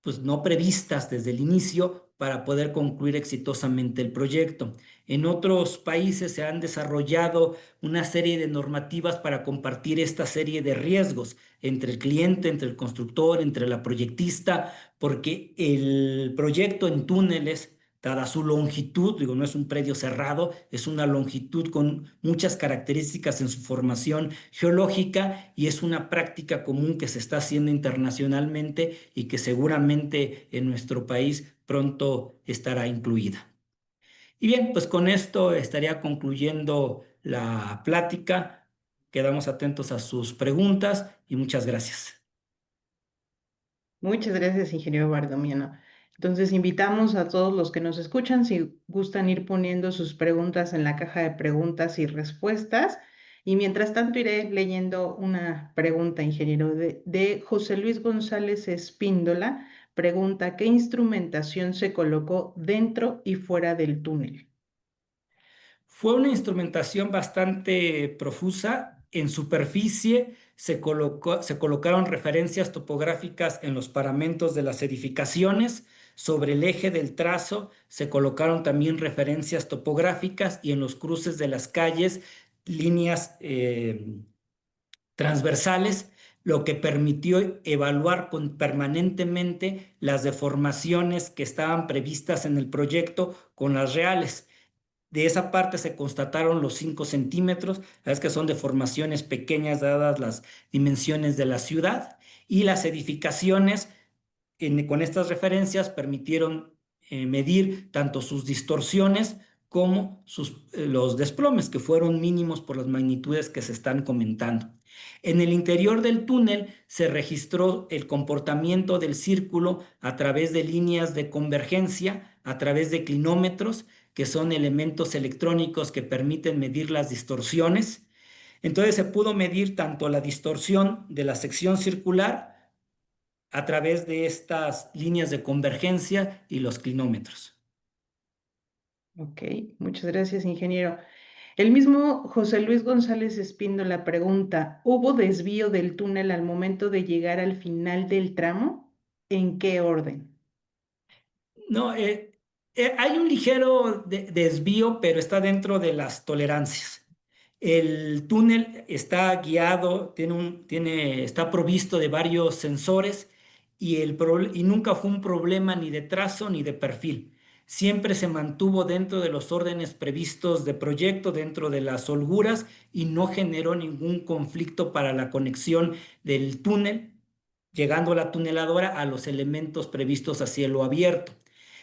pues no previstas desde el inicio para poder concluir exitosamente el proyecto. En otros países se han desarrollado una serie de normativas para compartir esta serie de riesgos entre el cliente, entre el constructor, entre la proyectista, porque el proyecto en túneles, dada su longitud, digo, no es un predio cerrado, es una longitud con muchas características en su formación geológica y es una práctica común que se está haciendo internacionalmente y que seguramente en nuestro país pronto estará incluida. Y bien, pues con esto estaría concluyendo la plática. Quedamos atentos a sus preguntas y muchas gracias. Muchas gracias, ingeniero Bardomiano. Entonces, invitamos a todos los que nos escuchan, si gustan ir poniendo sus preguntas en la caja de preguntas y respuestas. Y mientras tanto, iré leyendo una pregunta, ingeniero, de José Luis González Espíndola. Pregunta, ¿qué instrumentación se colocó dentro y fuera del túnel? Fue una instrumentación bastante profusa. En superficie se colocaron referencias topográficas en los paramentos de las edificaciones. Sobre el eje del trazo se colocaron también referencias topográficas y en los cruces de las calles líneas transversales, lo que permitió evaluar permanentemente las deformaciones que estaban previstas en el proyecto con las reales. De esa parte se constataron los 5 centímetros, es que son deformaciones pequeñas dadas las dimensiones de la ciudad, y las edificaciones con estas referencias permitieron medir tanto sus distorsiones como los desplomes, que fueron mínimos por las magnitudes que se están comentando. En el interior del túnel se registró el comportamiento del círculo a través de líneas de convergencia, a través de clinómetros, que son elementos electrónicos que permiten medir las distorsiones. Entonces se pudo medir tanto la distorsión de la sección circular a través de estas líneas de convergencia y los clinómetros. Ok, muchas gracias, ingeniero. El mismo José Luis González Espíndola pregunta, ¿hubo desvío del túnel al momento de llegar al final del tramo? ¿En qué orden? No, hay un ligero desvío, pero está dentro de las tolerancias. El túnel está guiado, está provisto de varios sensores y nunca fue un problema ni de trazo ni de perfil. Siempre se mantuvo dentro de los órdenes previstos de proyecto, dentro de las holguras y no generó ningún conflicto para la conexión del túnel, llegando a la tuneladora a los elementos previstos a cielo abierto.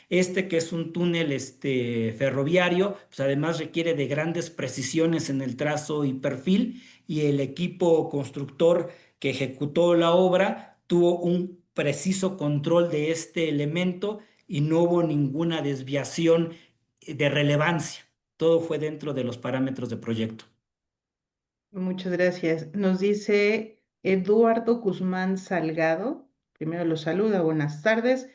Que es un túnel ferroviario, pues además requiere de grandes precisiones en el trazo y perfil, y el equipo constructor que ejecutó la obra tuvo un preciso control de este elemento y no hubo ninguna desviación de relevancia. Todo fue dentro de los parámetros de proyecto. Muchas gracias. Nos dice Eduardo Guzmán Salgado. Primero lo saluda, buenas tardes.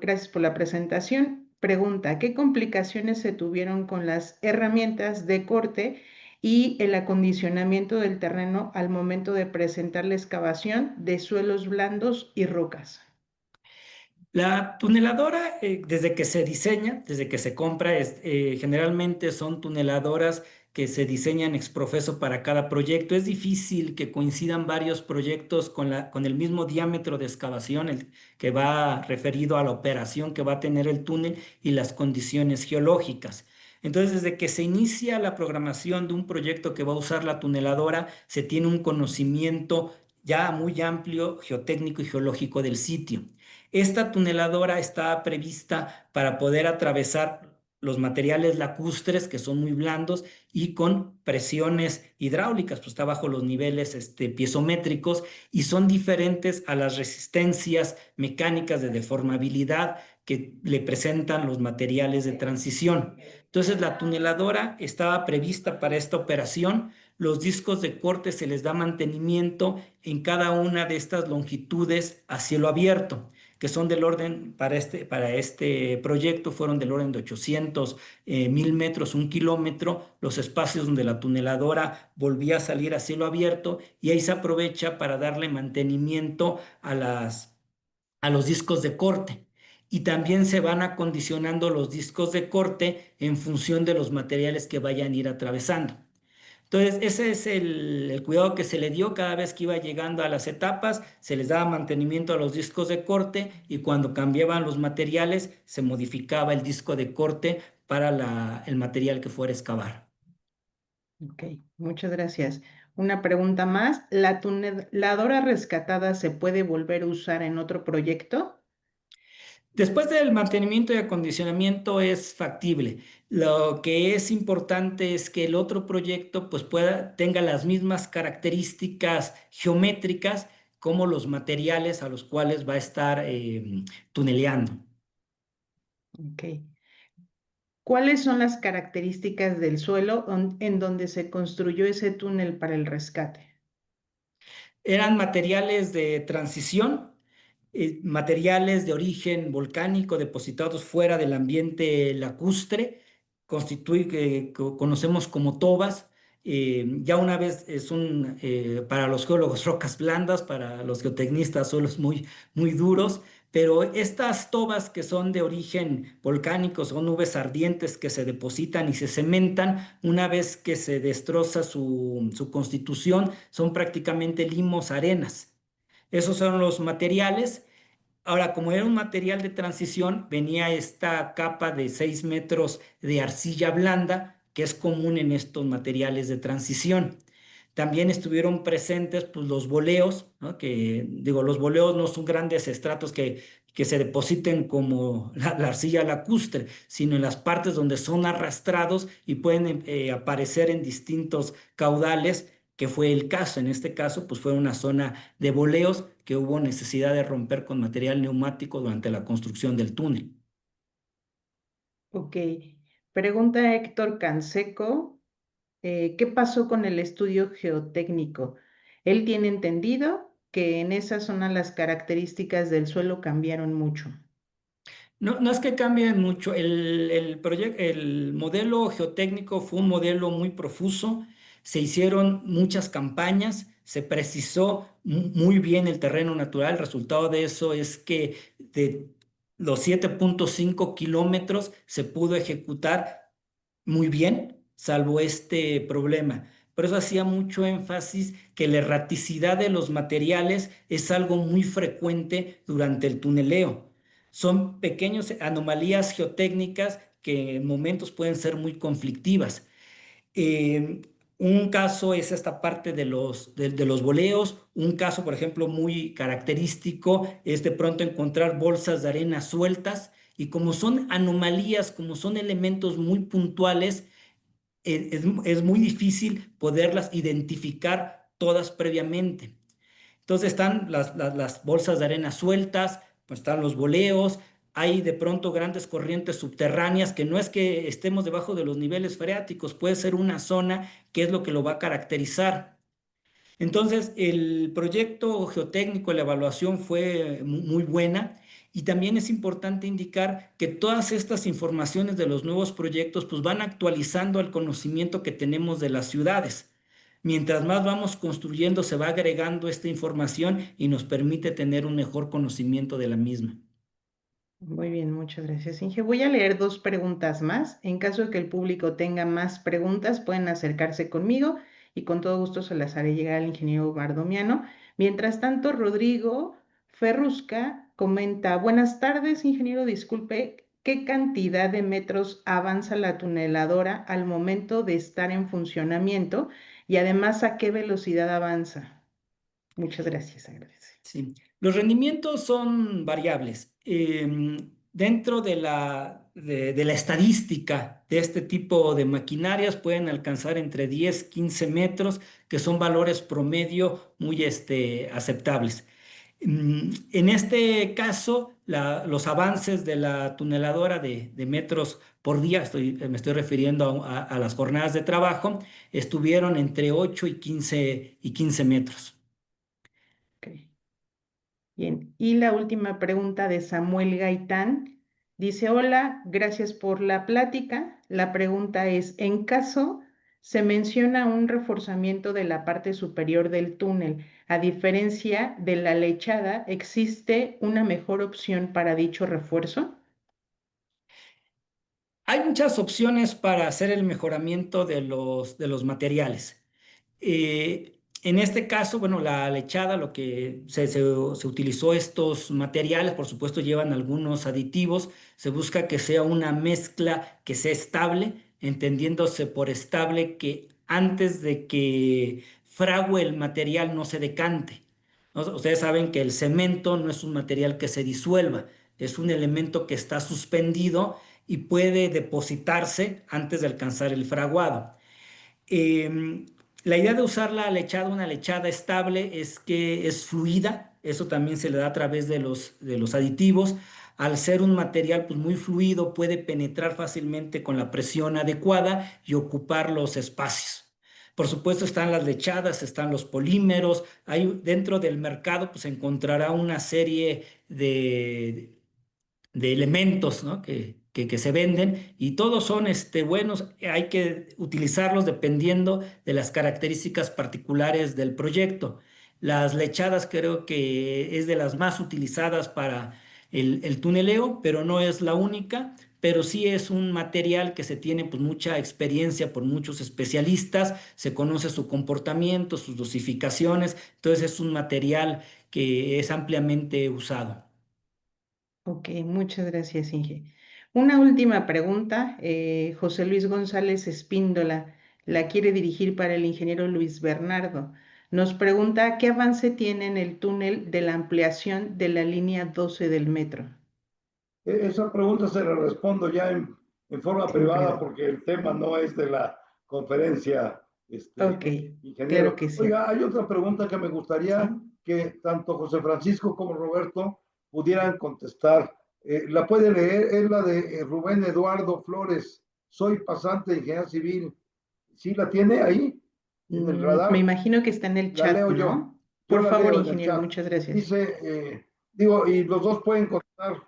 Gracias por la presentación. Pregunta, ¿qué complicaciones se tuvieron con las herramientas de corte y el acondicionamiento del terreno al momento de presentar la excavación de suelos blandos y rocas? La tuneladora, desde que se diseña, desde que se compra, generalmente son tuneladoras que se diseñan ex professo para cada proyecto. Es difícil que coincidan varios proyectos con el mismo diámetro de excavación, que va referido a la operación que va a tener el túnel y las condiciones geológicas. Entonces, desde que se inicia la programación de un proyecto que va a usar la tuneladora, se tiene un conocimiento ya muy amplio geotécnico y geológico del sitio. Esta tuneladora está prevista para poder atravesar los materiales lacustres, que son muy blandos, y con presiones hidráulicas, pues está bajo los niveles piezométricos, y son diferentes a las resistencias mecánicas de deformabilidad que le presentan los materiales de transición. Entonces, la tuneladora estaba prevista para esta operación. Los discos de corte se les da mantenimiento en cada una de estas longitudes a cielo abierto, que son del orden, para este proyecto, fueron del orden de 800.000 metros, 1 kilómetro, los espacios donde la tuneladora volvía a salir a cielo abierto, y ahí se aprovecha para darle mantenimiento a las a los discos de corte. Y también se van acondicionando los discos de corte en función de los materiales que vayan a ir atravesando. Entonces, ese es el cuidado que se le dio cada vez que iba llegando a las etapas, se les daba mantenimiento a los discos de corte y cuando cambiaban los materiales se modificaba el disco de corte para el material que fuera a excavar. Ok, muchas gracias. Una pregunta más. ¿La tuneladora rescatada se puede volver a usar en otro proyecto? Después del mantenimiento y acondicionamiento es factible. Lo que es importante es que el otro proyecto pues tenga las mismas características geométricas como los materiales a los cuales va a estar tuneleando. Ok. ¿Cuáles son las características del suelo en donde se construyó ese túnel para el rescate? Eran materiales de transición, materiales de origen volcánico depositados fuera del ambiente lacustre, que conocemos como tobas. Ya una vez para los geólogos, rocas blandas, para los geotecnistas, suelos muy duros, pero estas tobas que son de origen volcánico son nubes ardientes que se depositan y se cementan. Una vez que se destroza su constitución, son prácticamente limos, arenas. Esos son los materiales. Ahora, como era un material de transición, venía esta capa de 6 metros de arcilla blanda, que es común en estos materiales de transición. También estuvieron presentes pues, los boleos, ¿no? Que digo, los boleos no son grandes estratos que se depositen como la arcilla lacustre, sino en las partes donde son arrastrados y pueden aparecer en distintos caudales, que fue el caso. En este caso, pues fue una zona de boleos que hubo necesidad de romper con material neumático durante la construcción del túnel. Ok. Pregunta Héctor Canseco. ¿Qué pasó con el estudio geotécnico? Él tiene entendido que en esa zona las características del suelo cambiaron mucho. No, no es que cambie mucho. El modelo geotécnico fue un modelo muy profuso. Se hicieron muchas campañas, se precisó muy bien el terreno natural. El resultado de eso es que de los 7.5 kilómetros se pudo ejecutar muy bien, salvo este problema. Por eso hacía mucho énfasis que la erraticidad de los materiales es algo muy frecuente durante el tuneleo. Son pequeñas anomalías geotécnicas que en momentos pueden ser muy conflictivas. Eh, un caso es esta parte de los boleos. Un caso, por ejemplo, muy característico es de pronto encontrar bolsas de arena sueltas y como son anomalías, como son elementos muy puntuales, es muy difícil poderlas identificar todas previamente. Entonces están las bolsas de arena sueltas, pues están los boleos, hay de pronto grandes corrientes subterráneas que no es que estemos debajo de los niveles freáticos, puede ser una zona que es lo que lo va a caracterizar. Entonces, el proyecto geotécnico, la evaluación fue muy buena y también es importante indicar que todas estas informaciones de los nuevos proyectos pues van actualizando el conocimiento que tenemos de las ciudades. Mientras más vamos construyendo, se va agregando esta información y nos permite tener un mejor conocimiento de la misma. Muy bien, muchas gracias, Inge. Voy a leer dos preguntas más. En caso de que el público tenga más preguntas, pueden acercarse conmigo y con todo gusto se las haré llegar al ingeniero Bardomiano. Mientras tanto, Rodrigo Ferrusca comenta, buenas tardes, ingeniero, disculpe, ¿qué cantidad de metros avanza la tuneladora al momento de estar en funcionamiento? Y además, ¿a qué velocidad avanza? Muchas gracias, agradece. Sí, los rendimientos son variables. Dentro de la estadística de este tipo de maquinarias pueden alcanzar entre 10 15 metros, que son valores promedio muy aceptables. En este caso, los avances de la tuneladora de metros por día, me estoy refiriendo a las jornadas de trabajo, estuvieron entre 8 y 15 metros. Ok. Bien, y la última pregunta de Samuel Gaitán. Dice, hola, gracias por la plática. La pregunta es, en caso se menciona un reforzamiento de la parte superior del túnel. A diferencia de la lechada, ¿existe una mejor opción para dicho refuerzo? Hay muchas opciones para hacer el mejoramiento de los materiales. En este caso, bueno, la lechada, lo que se utilizó estos materiales, por supuesto, llevan algunos aditivos. Se busca que sea una mezcla que sea estable, entendiéndose por estable que antes de que fragüe el material no se decante, ¿no? Ustedes saben que el cemento no es un material que se disuelva, es un elemento que está suspendido y puede depositarse antes de alcanzar el fraguado. Eh, la idea de usar la lechada, una lechada estable, es que es fluida. Eso también se le da a través de los aditivos. Al ser un material pues, muy fluido, puede penetrar fácilmente con la presión adecuada y ocupar los espacios. Por supuesto, están las lechadas, están los polímeros. Hay, dentro del mercado pues, se encontrará una serie de elementos, ¿no? que se venden y todos son buenos, hay que utilizarlos dependiendo de las características particulares del proyecto. Las lechadas creo que es de las más utilizadas para el tuneleo, pero no es la única, pero sí es un material que se tiene pues mucha experiencia por muchos especialistas, se conoce su comportamiento, sus dosificaciones, entonces es un material que es ampliamente usado. Ok, muchas gracias, Inge. Una última pregunta. José Luis González Espíndola la quiere dirigir para el ingeniero Luis Bernardo. Nos pregunta qué avance tiene en el túnel de la ampliación de la línea 12 del metro. Esa pregunta se la respondo ya en forma En privada privado. porque el tema no es de la conferencia, Ok, claro ingeniero. que sí. Oiga, hay otra pregunta que me Sí. gustaría que tanto José Francisco como Roberto pudieran contestar. La puede leer, es la de Rubén Eduardo Flores. Soy pasante de ingeniería civil. ¿Sí la tiene ahí en el Me radar? imagino que está en el La chat, leo yo. ¿no? Yo Por la favor, leo en el ingeniero, chat. muchas gracias. Dice, y los dos pueden contestar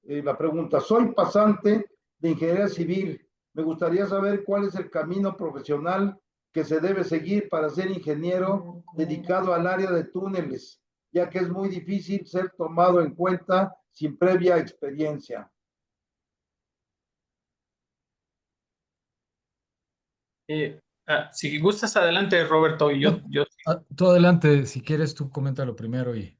la pregunta. Soy pasante de ingeniería civil. Me gustaría saber cuál es el camino profesional que se debe seguir para ser ingeniero dedicado al área de túneles, ya que es muy difícil ser tomado en cuenta sin previa experiencia. Si gustas, adelante, Roberto. No, tú adelante, si quieres, tú coméntalo primero y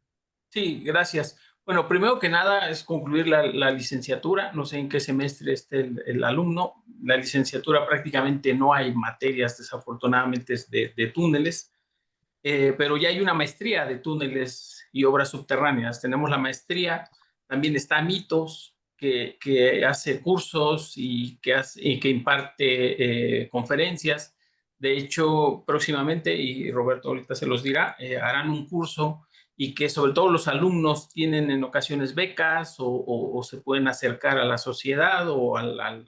Sí, gracias. Bueno, primero que nada es concluir la licenciatura. No sé en qué semestre esté el alumno. La licenciatura prácticamente no hay materias, desafortunadamente, de túneles, pero ya hay una maestría de túneles y obras subterráneas. Tenemos la maestría, también está Mitos, que hace cursos y que imparte conferencias. De hecho, próximamente, y Roberto ahorita se los dirá, harán un curso y que sobre todo los alumnos tienen en ocasiones becas o se pueden acercar a la sociedad o a la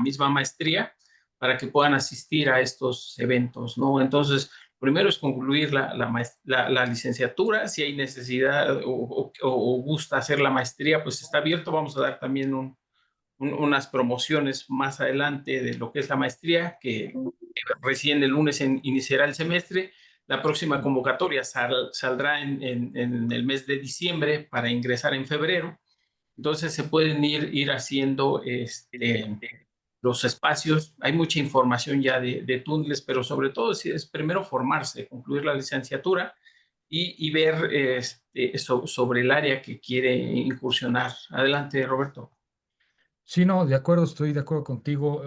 misma maestría para que puedan asistir a estos eventos, ¿no? Entonces, primero es concluir la licenciatura. Si hay necesidad o gusta hacer la maestría, pues está abierto. Vamos a dar también unas promociones más adelante de lo que es la maestría, que recién el lunes iniciará el semestre. La próxima convocatoria saldrá en el mes de diciembre para ingresar en febrero. Entonces se pueden ir haciendo los espacios. Hay mucha información ya de túneles, pero sobre todo si es primero formarse, concluir la licenciatura y ver sobre el área que quiere incursionar. Adelante, Roberto. sí, no, de acuerdo, estoy de acuerdo contigo,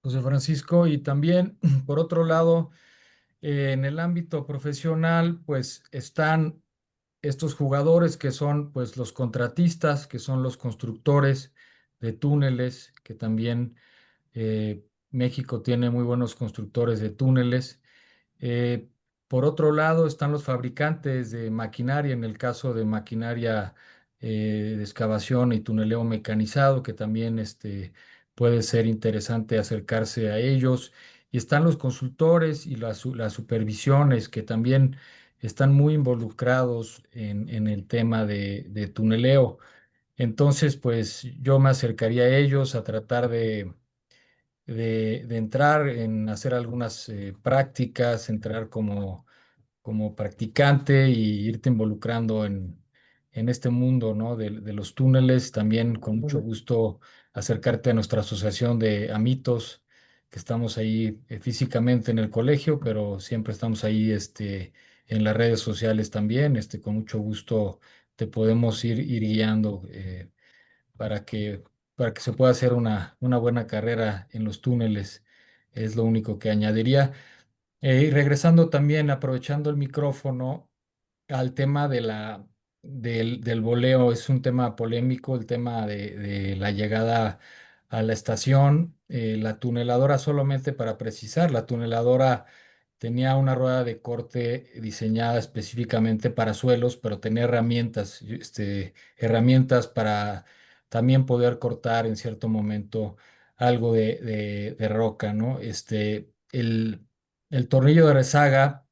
José Francisco, y también, por otro lado, en el ámbito profesional, pues están estos jugadores que son pues los contratistas, que son los constructores de túneles, que también México tiene muy buenos constructores de túneles. Eh, por otro lado, están los fabricantes de maquinaria, en el caso de maquinaria de excavación y tuneleo mecanizado, que también puede ser interesante acercarse a ellos. Y están los consultores y las supervisiones, que también están muy involucrados en el tema de tuneleo. Entonces, pues yo me acercaría a ellos a tratar de entrar en hacer algunas prácticas, entrar como practicante y irte involucrando en este mundo, ¿no? De los túneles. También con mucho gusto acercarte a nuestra asociación de amitos, que estamos ahí físicamente en el colegio, pero siempre estamos ahí en las redes sociales también. Con mucho gusto te podemos ir guiando para que se pueda hacer una buena carrera en los túneles. Es lo único que añadiría. Y regresando también, aprovechando el micrófono, al tema del voleo. Es un tema polémico, el tema de la llegada a la estación. La tuneladora, solamente para precisar, la tuneladora tenía una rueda de corte diseñada específicamente para suelos, pero tenía herramientas para también poder cortar en cierto momento algo de roca, ¿no? El tornillo de rezaga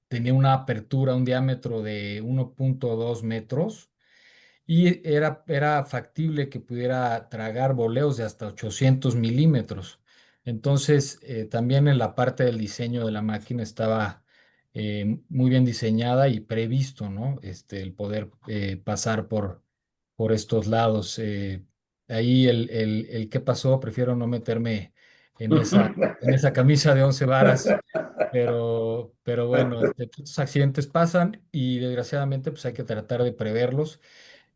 tenía una apertura, un diámetro de 1.2 metros, y era factible que pudiera tragar boleos de hasta 800 milímetros. Entonces, también en la parte del diseño de la máquina estaba muy bien diseñada y previsto, ¿no? El poder pasar por estos lados. Ahí el qué pasó, prefiero no meterme en esa camisa de 11 varas. Pero bueno, estos accidentes pasan y desgraciadamente pues hay que tratar de preverlos.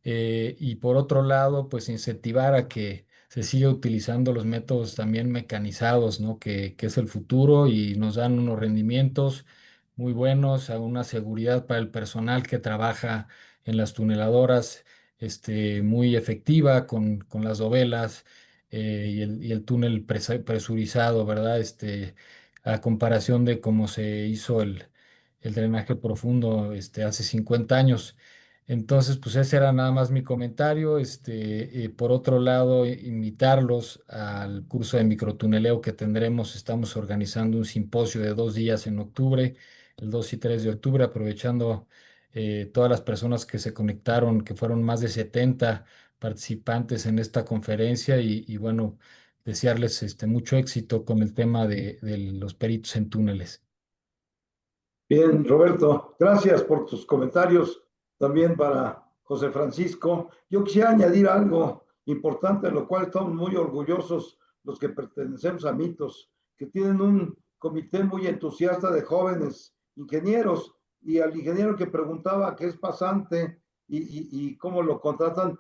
Y por otro lado, pues incentivar a que se siga utilizando los métodos también mecanizados, ¿no? Que es el futuro y nos dan unos rendimientos muy buenos, a una seguridad para el personal que trabaja en las tuneladoras, muy efectiva con las dovelas, y el túnel presurizado, ¿verdad? A comparación de cómo se hizo el drenaje profundo, hace 50 años. Entonces, pues ese era nada más mi comentario. Por otro lado, invitarlos al curso de microtuneleo que tendremos. Estamos organizando un simposio de 2 días en octubre, el 2 y 3 de octubre, aprovechando todas las personas que se conectaron, que fueron más de 70 participantes en esta conferencia, y bueno, desearles mucho éxito con el tema de los peritos en túneles. Bien, Roberto, gracias por tus comentarios. También para José Francisco. Yo quisiera añadir algo importante, de lo cual estamos muy orgullosos los que pertenecemos a Mitos, que tienen un comité muy entusiasta de jóvenes ingenieros, y al ingeniero que preguntaba qué es pasante y cómo lo contratan,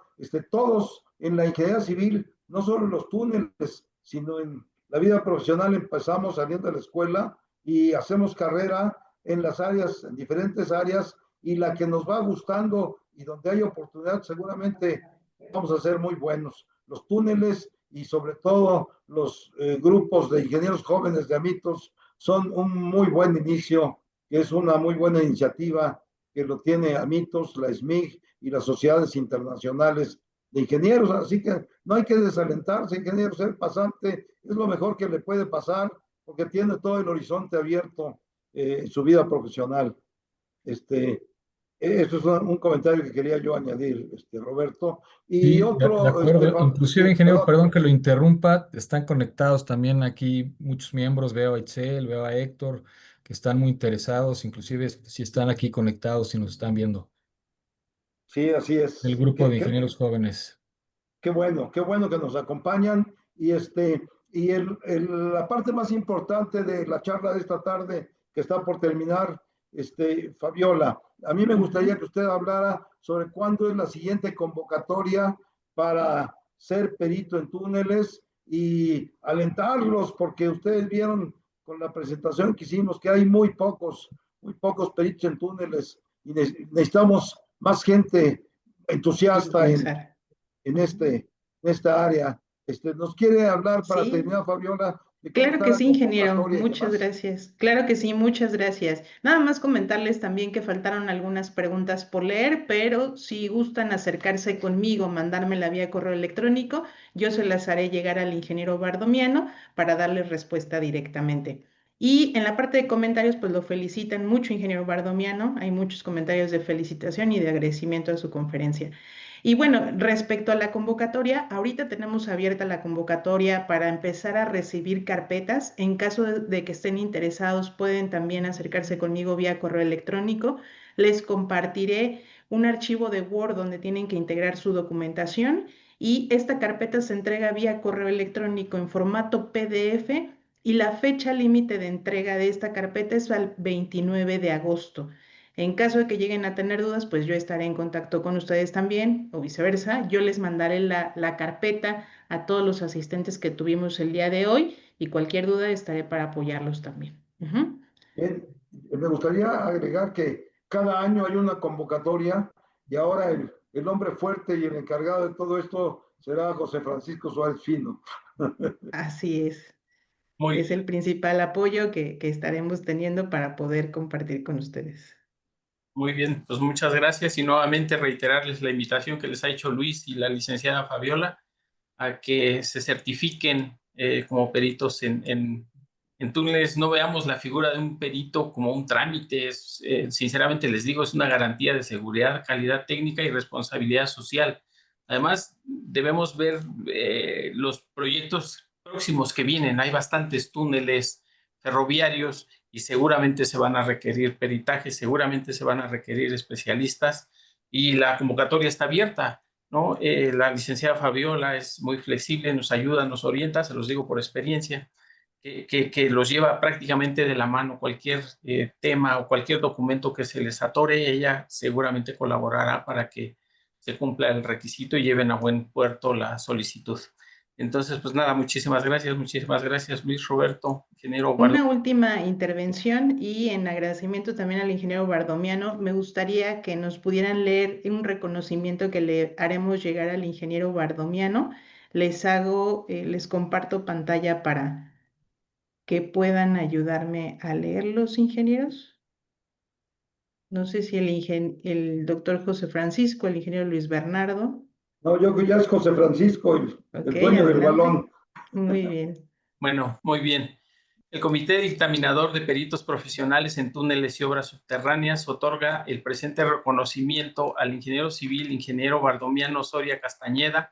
todos en la ingeniería civil, no solo en los túneles, sino en la vida profesional, empezamos saliendo de la escuela y hacemos carrera en las áreas, en diferentes áreas, y la que nos va gustando y donde hay oportunidad, seguramente vamos a ser muy buenos. Los túneles y sobre todo los grupos de ingenieros jóvenes de Amitos son un muy buen inicio, que es una muy buena iniciativa que lo tiene Amitos, la SMIG y las sociedades internacionales de ingenieros. Así que no hay que desalentarse, ingeniero. Ser pasante es lo mejor que le puede pasar, porque tiene todo el horizonte abierto en su vida profesional. Esto es un comentario que quería yo añadir, Roberto. Y Sí, de otro, acuerdo. sí, Inclusive, ingeniero, perdón. perdón que lo interrumpa, están conectados también aquí muchos miembros. Veo a Itzel, veo a Héctor, que están muy interesados, inclusive si están aquí conectados y nos están viendo. Sí, así El es. grupo de ingenieros jóvenes. Qué bueno que nos acompañan. La parte más importante de la charla de esta tarde, que está por terminar, Fabiola, a mí me gustaría que usted hablara sobre cuándo es la siguiente convocatoria para ser perito en túneles, y alentarlos, porque ustedes vieron con la presentación que hicimos que hay muy pocos peritos en túneles, y necesitamos más gente entusiasta en, este, en esta área. ¿Nos quiere hablar para Sí. terminar, Fabiola, de cómo Claro está que la sí, ingeniero. convocatoria y Muchas demás? gracias. Claro que sí, muchas gracias. Nada más comentarles también que faltaron algunas preguntas por leer, pero si gustan acercarse conmigo, mandármela vía correo electrónico, yo se las haré llegar al ingeniero Bardomiano para darles respuesta directamente. Y en la parte de comentarios, pues lo felicitan mucho, ingeniero Bardomiano. Hay muchos comentarios de felicitación y de agradecimiento a su conferencia. Y bueno, respecto a la convocatoria, ahorita tenemos abierta la convocatoria para empezar a recibir carpetas. En caso de que estén interesados, pueden también acercarse conmigo vía correo electrónico. Les compartiré un archivo de Word donde tienen que integrar su documentación y esta carpeta se entrega vía correo electrónico en formato PDF y la fecha límite de entrega de esta carpeta es al 29 de agosto. En caso de que lleguen a tener dudas, pues yo estaré en contacto con ustedes también o viceversa. Yo les mandaré la carpeta a todos los asistentes que tuvimos el día de hoy y cualquier duda estaré para apoyarlos también. Ujú. Bien, me gustaría agregar que cada año hay una convocatoria y ahora el hombre fuerte y el encargado de todo esto será José Francisco Suárez Fino. Así es Muy, el principal apoyo que estaremos teniendo para poder compartir con ustedes. muy bien, pues muchas gracias y nuevamente reiterarles la invitación que les ha hecho Luis y la licenciada Fabiola a que se certifiquen como peritos en túneles. No veamos la figura de un perito como un trámite. Sinceramente les digo, es una garantía de seguridad, calidad técnica y responsabilidad social. Además, debemos ver los proyectos próximos que vienen. Hay bastantes túneles ferroviarios y seguramente se van a requerir peritajes, seguramente se van a requerir especialistas y la convocatoria está abierta, ¿no? La licenciada Fabiola es muy flexible, nos ayuda, nos orienta, se los digo por experiencia, que los lleva prácticamente de la mano cualquier tema o cualquier documento que se les atore, ella seguramente colaborará para que se cumpla el requisito y lleven a buen puerto la solicitud. Entonces, pues nada, muchísimas gracias Luis Roberto, ingeniero Guardo. Una última intervención y en agradecimiento también al ingeniero Bardomiano, me gustaría que nos pudieran leer un reconocimiento que le haremos llegar al ingeniero Bardomiano. Les comparto pantalla para que puedan ayudarme a leer los ingenieros. No sé si el doctor José Francisco, el ingeniero Luis Bernardo. No, yo que ya es José Francisco, Ok, el dueño del adelante. balón. Muy bien. Bueno, muy bien. El Comité Dictaminador de Peritos Profesionales en Túneles y Obras Subterráneas otorga el presente reconocimiento al ingeniero civil, ingeniero Bardomiano Soria Castañeda,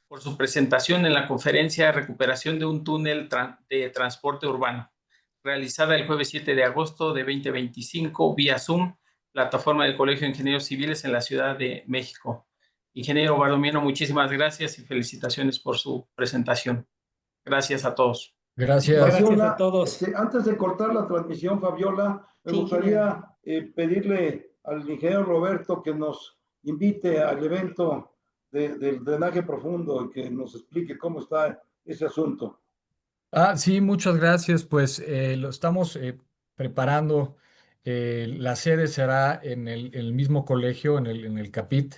por su presentación en la conferencia de recuperación de un túnel de transporte urbano, realizada el jueves 7 de agosto de 2025 vía Zoom, plataforma del Colegio de Ingenieros Civiles en la Ciudad de México. Ingeniero Bardomiano, muchísimas gracias y felicitaciones por su presentación. Gracias a todos. Muchísimas Gracias. gracias a Fabiola, todos. antes de cortar la transmisión, Fabiola, me Sí, ingeniero. gustaría pedirle al ingeniero Roberto que nos invite al evento del drenaje profundo y que nos explique cómo está ese asunto. Sí, muchas gracias. Pues lo estamos preparando. La sede será en el mismo colegio, en el CAPIT.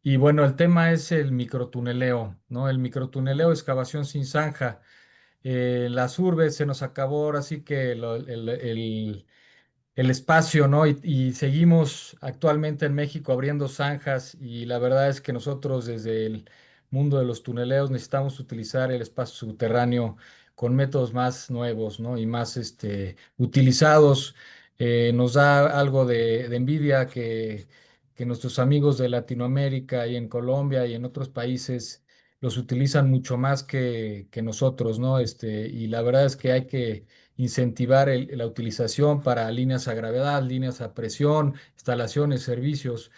Y bueno, el tema es el microtuneleo, ¿no? El microtuneleo, excavación sin zanja. Las urbes se nos acabó ahora sí que el espacio, ¿no? Y seguimos actualmente en México abriendo zanjas y la verdad es que nosotros desde el mundo de los tuneleos necesitamos utilizar el espacio subterráneo con métodos más nuevos, ¿no? Y más utilizados. Nos da algo de envidia que nuestros amigos de Latinoamérica y en Colombia y en otros países los utilizan mucho más que nosotros, ¿no? Y la verdad es que hay que incentivar la utilización para líneas a gravedad, líneas a presión, instalaciones, servicios.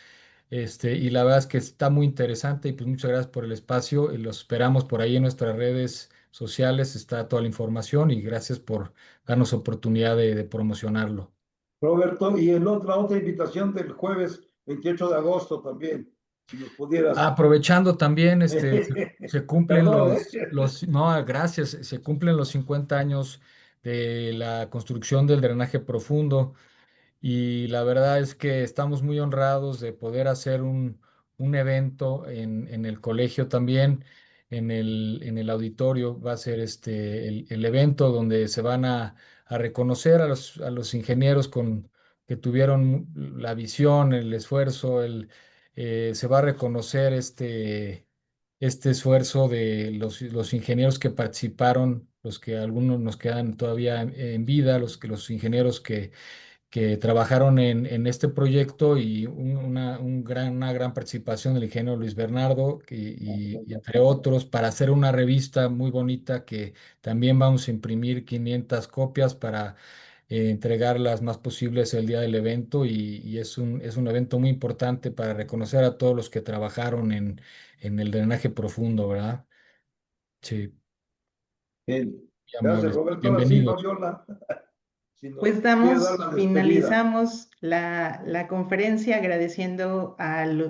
Y la verdad es que está muy interesante y pues muchas gracias por el espacio y los esperamos por ahí en nuestras redes sociales, está toda la información y gracias por darnos oportunidad de promocionarlo. Roberto, y la otra invitación del jueves 28 de agosto también, si nos pudieras. Aprovechando también, se cumplen Perdón, ¿eh? no, gracias, se cumplen los 50 años de la construcción del drenaje profundo. Y la verdad es que estamos muy honrados de poder hacer un evento en el colegio también, en el auditorio. Va a ser el evento donde se van a reconocer a los ingenieros que tuvieron la visión, el esfuerzo, se va a reconocer este esfuerzo de los ingenieros que participaron, los que algunos nos quedan todavía en vida, los ingenieros que trabajaron en este proyecto y una gran participación del ingeniero Luis Bernardo y entre otros para hacer una revista muy bonita que también vamos a imprimir 500 copias para entregar las más posibles el día del evento y es un evento muy importante para reconocer a todos los que trabajaron en el drenaje profundo, ¿verdad? Sí, Bien. muy Gracias, amables. Roberto. Ahora sí, Bienvenidos. Fabiola, si Pues nos quiere dar la despedida. finalizamos la conferencia agradeciendo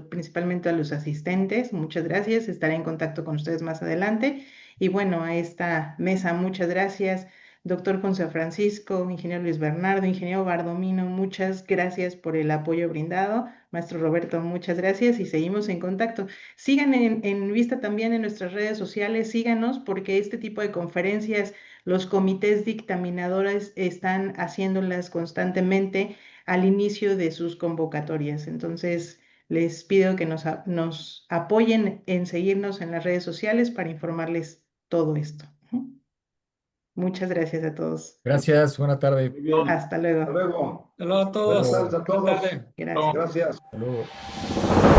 principalmente a los asistentes. Muchas gracias. Estaré en contacto con ustedes más adelante. Y bueno, a esta mesa, muchas gracias. Doctor José Francisco, ingeniero Luis Bernardo, ingeniero Bardomino, muchas gracias por el apoyo brindado. Maestro Roberto, muchas gracias y seguimos en contacto. Sigan en vista también en nuestras redes sociales, síganos porque este tipo de conferencias los comités dictaminadores están haciéndolas constantemente al inicio de sus convocatorias. Entonces, les pido que nos apoyen en seguirnos en las redes sociales para informarles todo esto. Muchas gracias a todos. Gracias, buena tarde. Muy bien. Hasta Hasta luego. luego. Hasta luego a Buenas todos. tardes a Buena todos. tarde. Gracias. Gracias. Hasta luego.